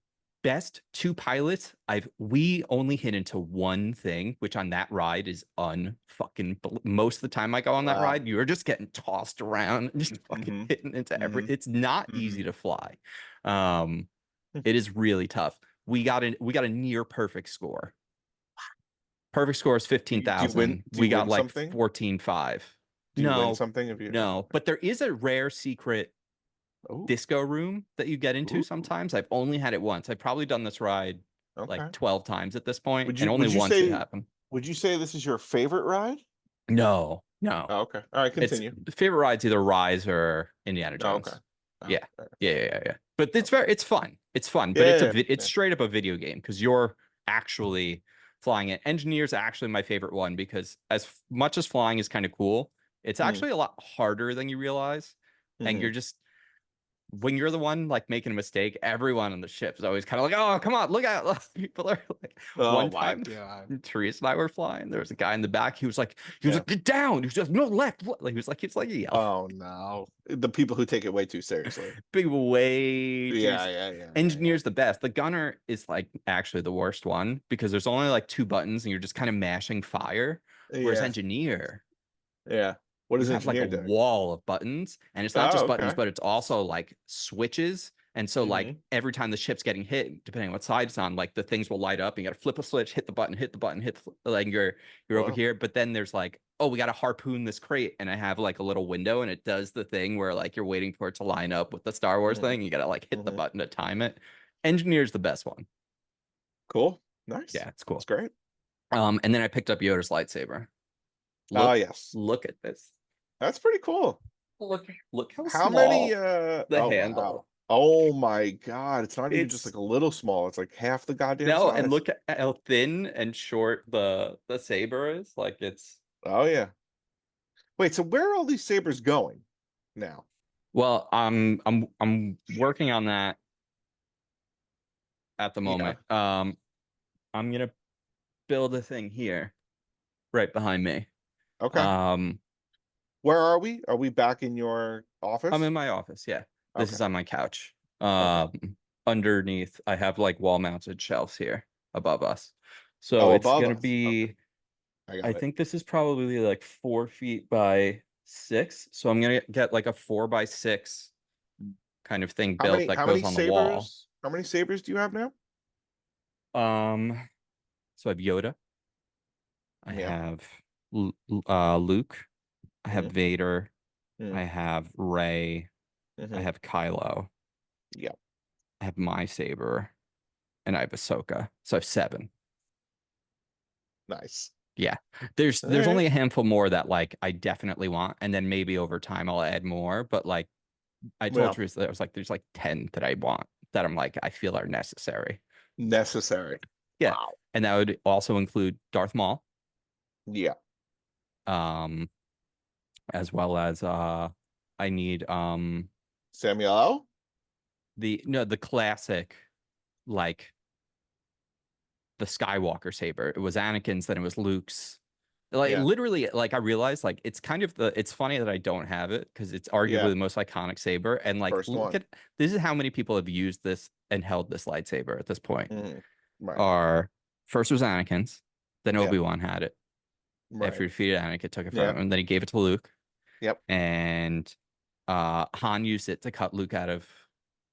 Best 2 pilots. We only hit into one thing, which on that ride is unfucking. Most of the time I go on that ride, you're just getting tossed around, and just fucking hitting into It's not easy to fly. It is really tough. We got a near perfect score. Perfect score is 15,000. We got like 14,500. Do you win something if you? No, but there is a rare secret disco room that you get into sometimes. I've only had it once. I've probably done this ride like 12 times at this point, and only once it happened. Would you say this is your favorite ride? No. Oh, okay. All right, continue. Favorite ride's either Rise or Indiana Jones. Okay. Yeah. But it's fun. It's fun, but it's straight up a video game because you're actually flying it. Engineer's actually my favorite one because as much as flying is kind of cool, it's actually a lot harder than you realize, and you're just when you're the one like making a mistake, everyone on the ship is always kind of like, "Oh, come on, look out!" People are like, Oh one my time, god. Teresa and I were flying. There was a guy in the back. He was like, "Get down!" He was just no left. Like he was like yell. Oh no. The people who take it way too seriously. Big way too. Yeah. Engineer's the best. The gunner is like actually the worst one because there's only like two buttons and you're just kind of mashing fire. Whereas Yeah. engineer, Yeah. What you does have like a engineer do? wall of buttons, and it's not Oh, just buttons, okay. but it's also like switches. And so like Mhm. every time the ship's getting hit, depending on what side it's on, like the things will light up. And you got to flip a switch, hit the button, like you're over Wow. here. But then there's like, oh, we got to harpoon this crate, and I have like a little window, and it does the thing where like you're waiting for it to line up with the Star Wars Mhm. thing. You got to like hit the Mhm. button to time it. Engineer's the best one. Cool. Nice. Yeah, it's That's cool. great. And then I picked up Yoda's lightsaber. Oh Look, yes. look at this. That's pretty cool. Look how How small many the oh handle. wow. Oh my god. It's not even just It's like a little small. It's like half the goddamn no, and size. look at how thin and short the saber is. Like it's Oh yeah. Wait, so where are all these sabers going now? well, I'm working on that at the Yeah. moment. I'm gonna build a thing here right behind me. Okay. Um, Where are we? Are we back in your I'm office? in my office. Yeah, this is Okay. on my couch. Okay. Underneath, I have like wall mounted shelves here above us. So Oh, it's above gonna us. Okay. be, I I got it. think this is probably like 4 feet by 6. So I'm gonna get like a 4 by 6 kind of thing built that How goes many on the wall. sabers? How many sabers do you have now? So I have Yoda, I Yeah. have Luke, I have Hmm. Vader, Hmm. I have Rey, I Hmm. have Kylo, Yeah. I have my saber, and I have Ahsoka. So I have 7. Nice. Yeah. All There's right. only a handful more that like I definitely want, and then maybe over time I'll add more. But like I told Well, Teresa, that was like there's like 10 that I want that I'm like I feel are necessary. necessary. Yeah. Wow. And that would also include Darth Maul, Yeah. um, as well as I need Samuel L. the classic like the Skywalker saber. It was Anakin's, then it was Luke's. Like Yeah. literally, like I realized, like it's kind of it's funny that I don't have it because it's arguably Yeah. the most iconic saber. And like, First look one. at this is how many people have used this and held this lightsaber at this point. Hmm. Right. Are first was Anakin's, then Yeah. Obi-Wan had it. After he Right. defeated Anakin, took it from Yeah. him, and then he gave it to Luke. Yep. And Han used it to cut Luke out of.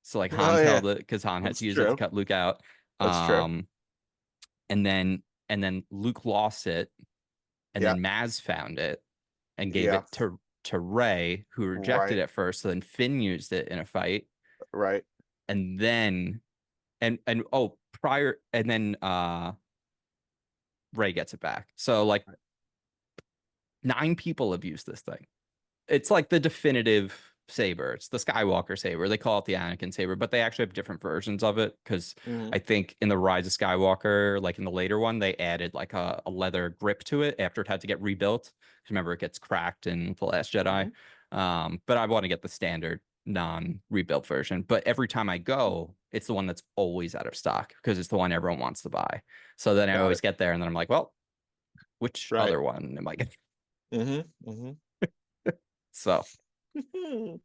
So like Oh Han's yeah. held it because Han had That's to use it to true. cut Luke out. That's true. Um, and then Luke lost it, and Yeah. then Maz found it and gave Yeah. it to Rey, who rejected Right. it first. So then Finn used it in a fight, Right. and then and oh prior and then Rey gets it back. So like 9 people have used this thing. It's like the definitive saber. It's the Skywalker saber. They call it the Anakin saber, but they actually have different versions of it because Hmm. I think in the Rise of Skywalker, like in the later one, they added like a leather grip to it after it had to get rebuilt. Remember, it gets cracked in The Last Jedi. But I want to get the standard non-rebuilt version. But every time I go, it's the one that's always out of stock because it's the one everyone wants to buy. So then I Got always it. get there and then I'm like, well, which Right. other one am I getting? Mm-hmm. So Mm-hmm.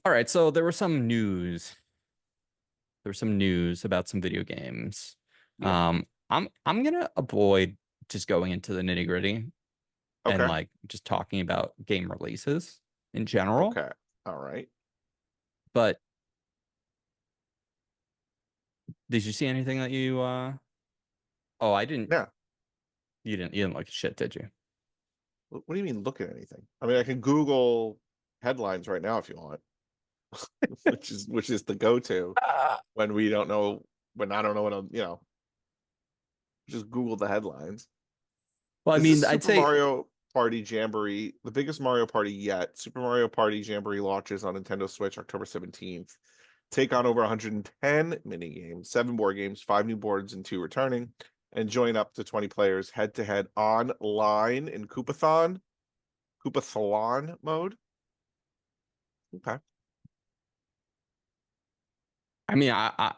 all right, so there was some news. There was some news about some video games. Yeah. I'm gonna avoid just going into the nitty-gritty and Okay. like just talking about game releases in general. Okay. All right. But did you see anything that you oh I didn't Yeah. you didn't look at shit, did you? What do you mean look at anything? I mean, I can Google headlines right now if you want, which is the go-to when we don't know when I don't know what I'm, just Google the headlines. Well, I This mean, is I'd Super say Mario Party Jamboree, the biggest Mario Party yet. Super Mario Party Jamboree launches on Nintendo Switch October 17th. Take on over 110 mini games, 7 board games, 5 new boards, and 2 returning, and join up to 20 players head-to-head online in Koopathon mode. Okay. I mean, I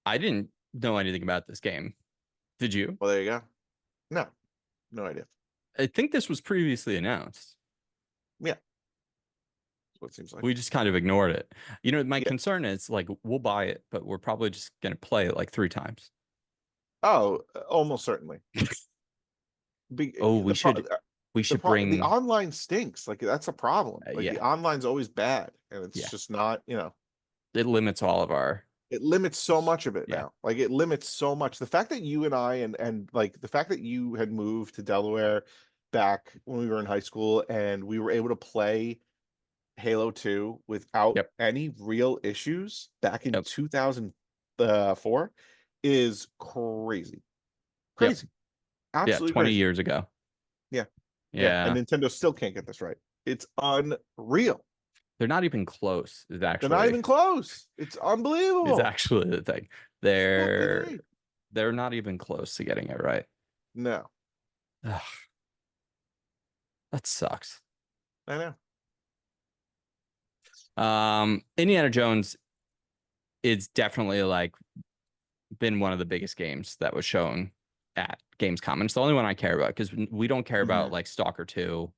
didn't know anything about this game. Did you? Well, there you go. No idea. I think this was previously announced. Yeah. That's what it seems like. We just kind of ignored it. You know, my Yeah. concern is like we'll buy it, but we're probably just gonna play it like 3 times. Oh, almost certainly. Oh, we The should the bring online stinks. Like that's a problem. Like the yeah. online's always bad, and it's Yeah. just not. It limits all of our It limits so much of it yeah. now. Like it limits so much. The fact that you and I and like the fact that you had moved to Delaware back when we were in high school and we were able to play Halo 2 without Yep. any real issues back in Yep. 2004 is crazy. Crazy. Absolutely 20 crazy. years ago. Yeah. Yeah. And Nintendo still can't get this right. It's unreal. They're not even close. Is They're actually not even close. It's unbelievable. is actually the thing. Fucking They're not even close to getting it right. No, Ugh. That sucks. I know. Indiana Jones is definitely like been one of the biggest games that was shown at Gamescom. And it's the only one I care about because we don't care about like Stalker 2.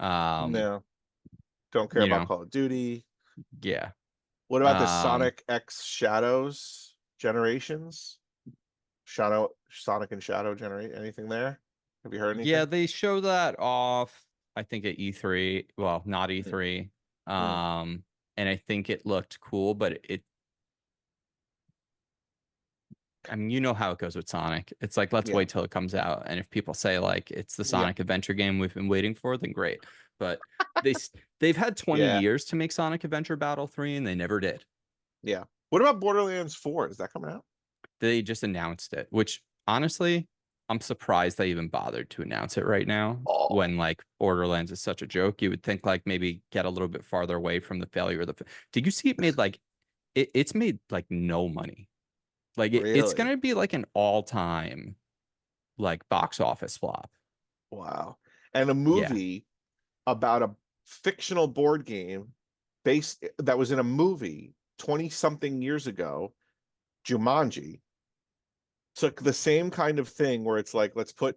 No, don't care about Call of Duty. Yeah. What about the Sonic X Shadows Generations? Sonic and Shadow generate anything there? Have you heard anything? Yeah, they show that off, I think at E3. Well, not E3. And I think it looked cool, but I mean, you know how it goes with Sonic. It's like, let's wait till it comes out. And if people say like it's the Sonic adventure game we've been waiting for, then great. But they've had 20 years to make Sonic Adventure Battle 3 and they never did. Yeah. What about Borderlands 4? Is that coming out? They just announced it, which honestly, I'm surprised they even bothered to announce it right now when like Borderlands is such a joke. You would think like maybe get a little bit farther away from the failure of the Did you see it made like it's made like no money. Like it's gonna be like an all-time like box office flop. Wow. And a movie about a fictional board game that was in a movie 20 something years ago, Jumanji, took the same kind of thing where it's like, let's put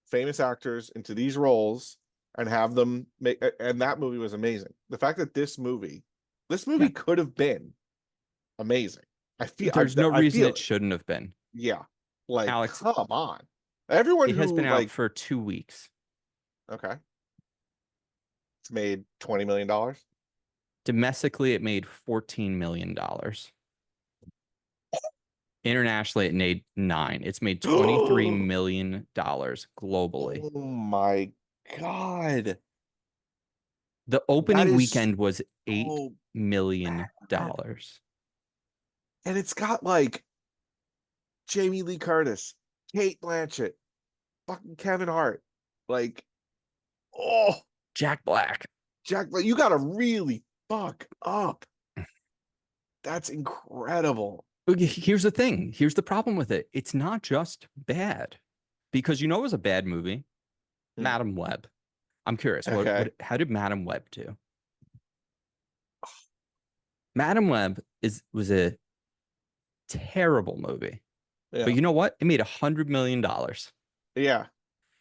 famous actors into these roles and have them make, and that movie was amazing. The fact that this movie could have been amazing. There's no reason it shouldn't have been. Yeah. Like, Alex, come on. Everyone it who has been out for 2 weeks. Okay. It's made $20 million. Domestically, it made $14 million. Internationally, it made 9. It's made $23 million globally. Oh my God. The opening weekend was $8 million. And it's got like Jamie Lee Curtis, Kate Blanchett, fucking Kevin Hart, like, Jack Black. You gotta really fuck up. That's incredible. Here's the thing. Here's the problem with it. It's not just bad, because it was a bad movie. Madam Web. I'm curious. How did Madam Web do? Madam Web was a terrible movie. Yeah. But you know what? It made $100 million. Yeah.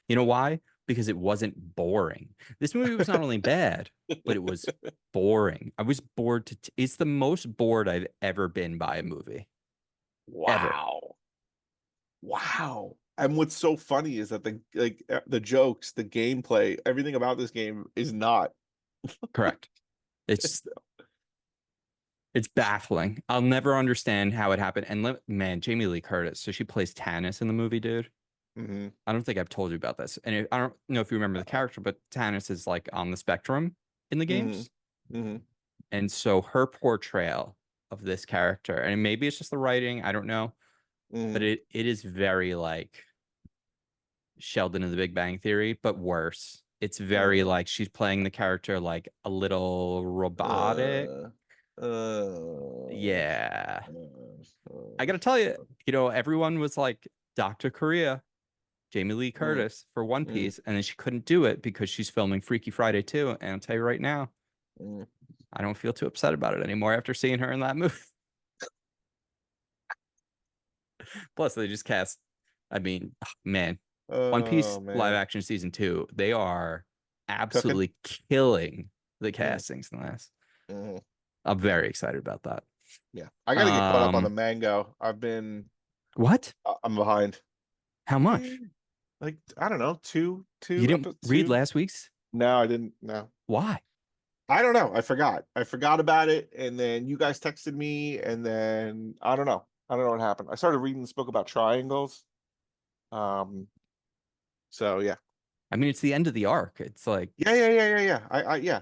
You know why? Because it wasn't boring. This movie was not only bad, but it was boring. I was bored it's the most bored I've ever been by a movie. Wow. Ever. Wow. And what's so funny is that the jokes, the gameplay, everything about this game is not correct. It's baffling. I'll never understand how it happened. And man, Jamie Lee Curtis. So she plays Tannis in the movie, dude. I don't think I've told you about this. And I don't know if you remember the character, but Tannis is like on the spectrum in the games. And so her portrayal of this character, and maybe it's just the writing, I don't know, but it is very like Sheldon in the Big Bang Theory, but worse. It's very like she's playing the character like a little robotic. Yeah. I gotta tell you, everyone was like Dr. Korea, Jamie Lee Curtis for One Piece, and then she couldn't do it because she's filming Freaky Friday 2. And I'll tell you right now, I don't feel too upset about it anymore after seeing her in that movie. Plus, they just cast. I mean, man, One Piece Oh live man, action season 2. They are cooking. absolutely killing the Mm, castings in this. mhm. I'm very excited about that. Yeah, I got to get caught up on the Um, mango. what? I'm behind. How much? Like I don't know, You didn't read two. last week's? No, I didn't. No, Why? I don't know. I forgot. I forgot about it, and then you guys texted me, and then I don't know. I don't know what happened. I started reading this book about triangles. Um. So yeah. I mean, it's the end of the arc. It's like, Yeah. Yeah. Yeah.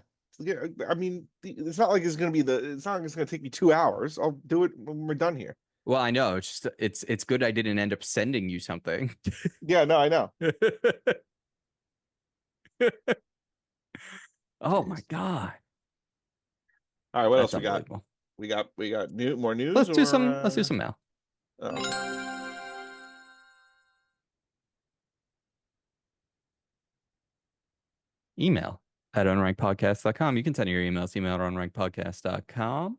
I mean, it's not like it's gonna be it's not like it's gonna take me 2 hours. I'll do it when we're done here. well, I know. It's just it's good I didn't end up sending you something. Yeah. No, I know. Oh my Jeez. God. All right. What That's else we got? unbelievable. We got more news Let's do some mail. oh, okay. Email at unrankedpodcast.com. You can send your emails, email at unrankedpodcast.com.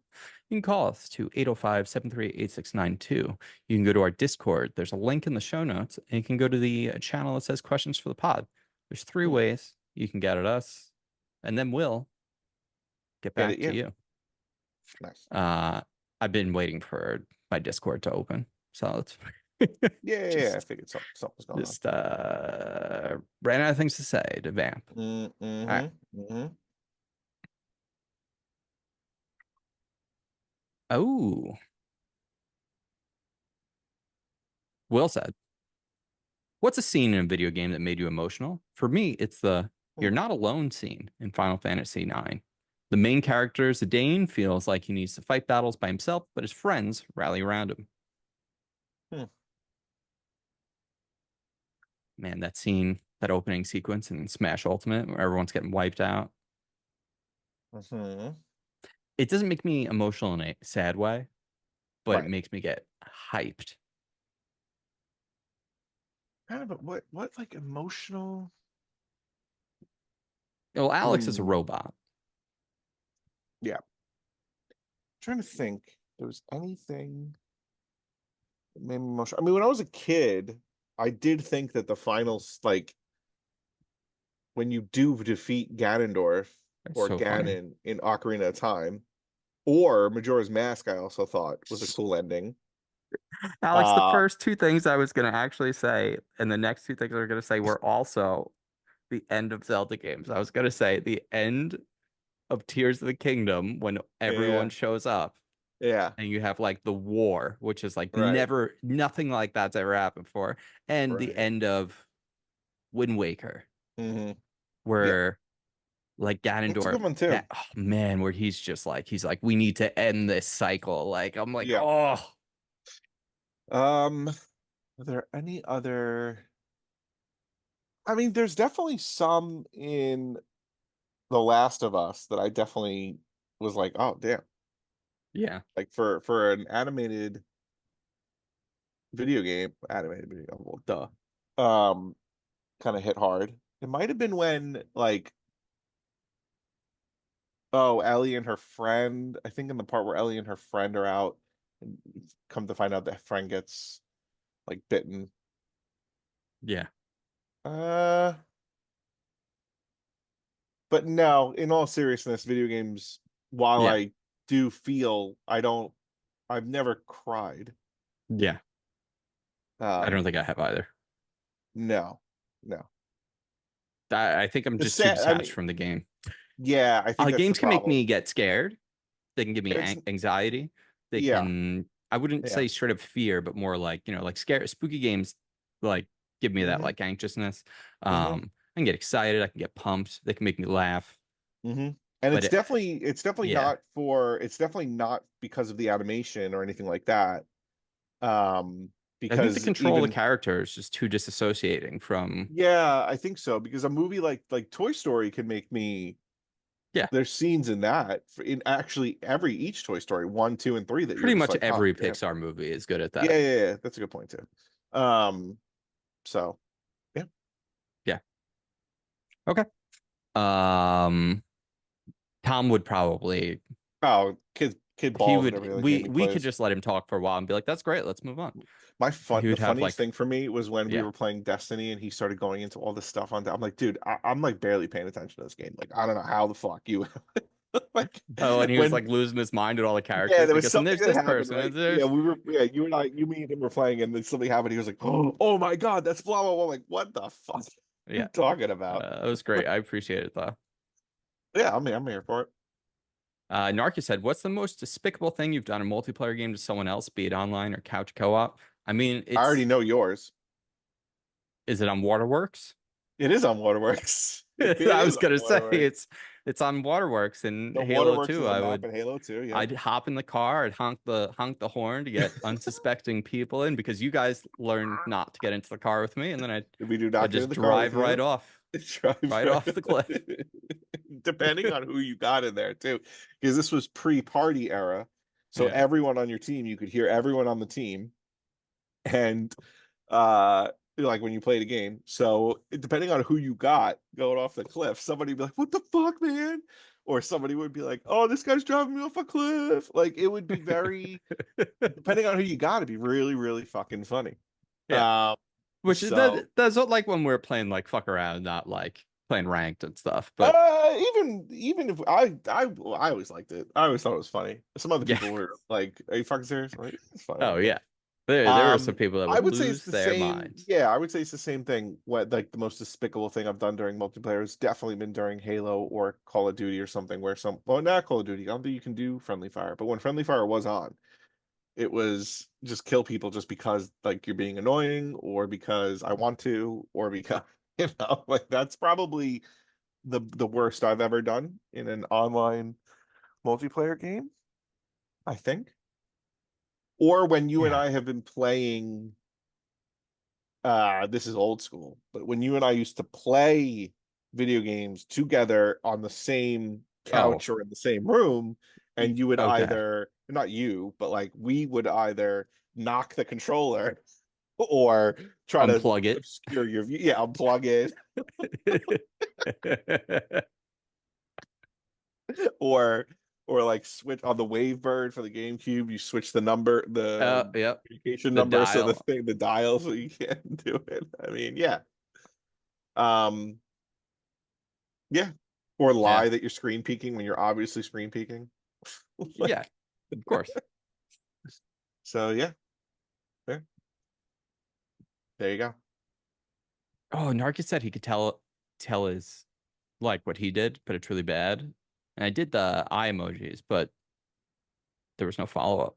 You can call us to 805-738-8692. You can go to our Discord. There's a link in the show notes, and you can go to the channel that says questions for the pod. There's 3 Hmm. ways you can get at us, and then we'll get Get back it to in. you. Nice. I've been waiting for my Discord to open. So let's Yeah. I figured something's going on. just ran out of things to say to vamp. All right. Oh, Will said, what's a scene in a video game that made you emotional? For me, it's the you're not alone scene in Final Fantasy IX. The main character, Zidane, feels like he needs to fight battles by himself, but his friends rally around him. Hmm. Man, that scene, that opening sequence in Smash Ultimate where everyone's getting wiped out. Mm-hmm. It doesn't make me emotional in a sad way, but it Right. makes me get hyped. Kind of what like emotional? Well, Alex is a Hmm. robot. Yeah. Trying to think. If there was anything that made me emotional. I mean, when I was a kid, I did think that the finals, like when you do defeat Ganondorf That's or so funny. Ganon in Ocarina of Time, or Majora's Mask, I also thought was a cool ending. Alex, the Uh first 2 things I was going to actually say, and the next 2 things I was going to say were also the end of Zelda games. I was going to say the end of Tears of the Kingdom when everyone yeah, shows up yeah, and you have like the war, which is like right, nothing like that's ever happened before. And the right. end of Wind Waker, Hmm. Yeah, where like that's a Ganondorf, good one too. oh man, where he's like, we need to end this cycle. Like, I'm like, Yeah. oh, Are there any other? I mean, there's definitely some in The Last of Us that I definitely was like, oh damn. yeah, Like for an animated video game, animated video, well, duh. Kind of hit hard. It might have been when like, oh, Ellie and her friend, I think in the part where Ellie and her friend are out and come to find out that friend gets like bitten. yeah, Uh but no, in all seriousness, video games, while yeah, I do feel I've never cried. yeah. I don't Um think I have either. no. No. I think I'm The just too sad I detached mean, from the game. yeah, I think that's the Games can make problem. me get scared. They can give me It's anxiety. They yeah, can, I wouldn't yeah. say straight up fear, but more like, like scare, spooky games, like give me that Mm-hmm. like anxiousness. Mm-hmm. I can get excited. I can get pumped. They can make me laugh. Mm-hmm. And But yeah, it's definitely not because of the animation or anything like that. Um, I think the because control of the even character is just too disassociating from, yeah, I think so. Because a movie like Toy Story can make me yeah, there's scenes in that in actually every each Toy Story 1, 2, and 3 that you're pretty just much like, oh every damn. Pixar movie is good at Yeah, that. yeah. That's a good point too. So yeah. Yeah. Okay. Um, Tom would probably Oh, kid he balls at would every other game he we could plays. just let him talk for a while and be like, that's great, let's move on. He The would have like, funniest thing for me was when we yeah. were playing Destiny and he started going into all this stuff on. I'm like, dude, I'm like barely paying attention to this game. Like, I don't know how the fuck you like Oh, and he was when like losing his mind at all the yeah, characters there was because and something there's that this happened, person right? and Yeah, there's you and I, you, me, and him were playing, and then something happened. He was like, "Oh my god, that's blah blah blah." I'm like, what the fuck are you yeah. talking about? It was great. I appreciate it though. Yeah, I'm here for it. Narcus said, "What's the most despicable thing you've done in a multiplayer game to someone else, be it online or couch co-op?" I mean, I already know yours. is it on Waterworks? It is on Waterworks. It I is was on gonna say Waterworks. it's on Waterworks in The Halo Waterworks 2. is a map in Halo 2. Yeah, I'd hop in the car, I'd honk the horn to get unsuspecting people in because you guys learned not to get into the car with me, and then we do not I'd get just in the car with drive right you. off, Drive right off the cliff. Depending on who you got in there too, because this was pre-party era, so Yeah. everyone on your team, you could hear everyone on the team, and like when you played a game. So depending on who you got going off the cliff, somebody would be like, "What the fuck, man?" Or somebody would be like, "Oh, this guy's driving me off a cliff." Like it would be very depending on who you got, it'd be really, really fucking funny. Yeah. Which is So that's not like when we're playing like fuck around, not like playing ranked and stuff. But even if I always liked it. I always thought it was funny. Some other yeah. people were like, "Are you fucking serious?" I'm like, it's funny. Oh yeah. There were some people that I would would say it's lose the their same. minds. Yeah, I would say it's the same thing. What like the most despicable thing I've done during multiplayer has definitely been during Halo or Call of Duty or something where well, not Call of Duty. I don't think you can do friendly fire, but when friendly fire was on, it was just kill people just because like you're being annoying or because I want to or because like that's probably the worst I've ever done in an online multiplayer game, I think. Or when you and Yeah. I have been playing this is old school, but when you and I used to play video games together on the same Oh, couch or in the same room, and you would okay. either not you, but like we would either knock the controller or try to Unplug it. obscure your view. Yeah, unplug it. or or like switch on the Wavebird for the GameCube. You switch the number, the Yep. communication The number, so dial. the dial, so you can't do it. I mean, yeah, um, yeah, or Yeah. lie that you're screen peeking when you're obviously screen peeking. Yeah. Of course. So yeah, there you go. Oh, Narcus said he could tell his like what he did, but it's really bad. And I did the eye emojis, but there was no follow up.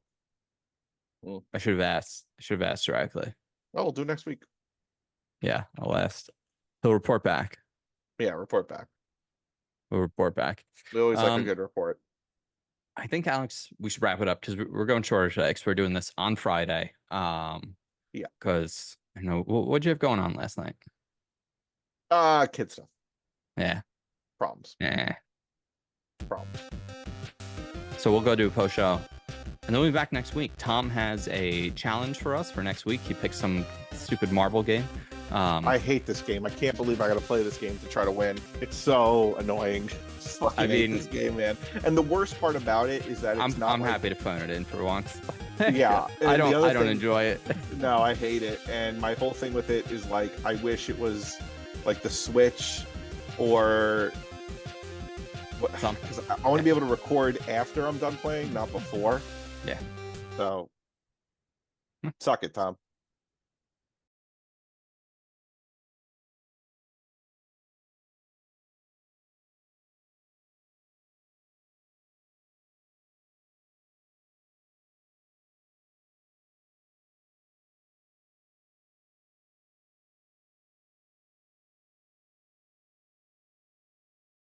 Mm. I should have asked. I should have asked directly. Oh, we'll do next week. Yeah, I'll ask. He'll report back. Yeah, report back. We'll report back. We always like a good report. I think Alex, we should wrap it up because we're going shorter today because we're doing this on Friday. Yeah. Because I know what'd you have going on last night? Kid stuff. Yeah. Problems. Yeah. Problems. So we'll go do a post show. And then we'll be back next week. Tom has a challenge for us for next week. He picked some stupid marble game. I hate this game. I can't believe I got to play this game to try to win. It's so annoying. I hate this game, man. And the worst part about it is that it's I'm happy to phone it in for once. Yeah, I don't enjoy it. No, I hate it. And my whole thing with it is like I wish it was like the Switch or because I want to be able to record after I'm done playing, not before. Yeah. So suck it, Tom.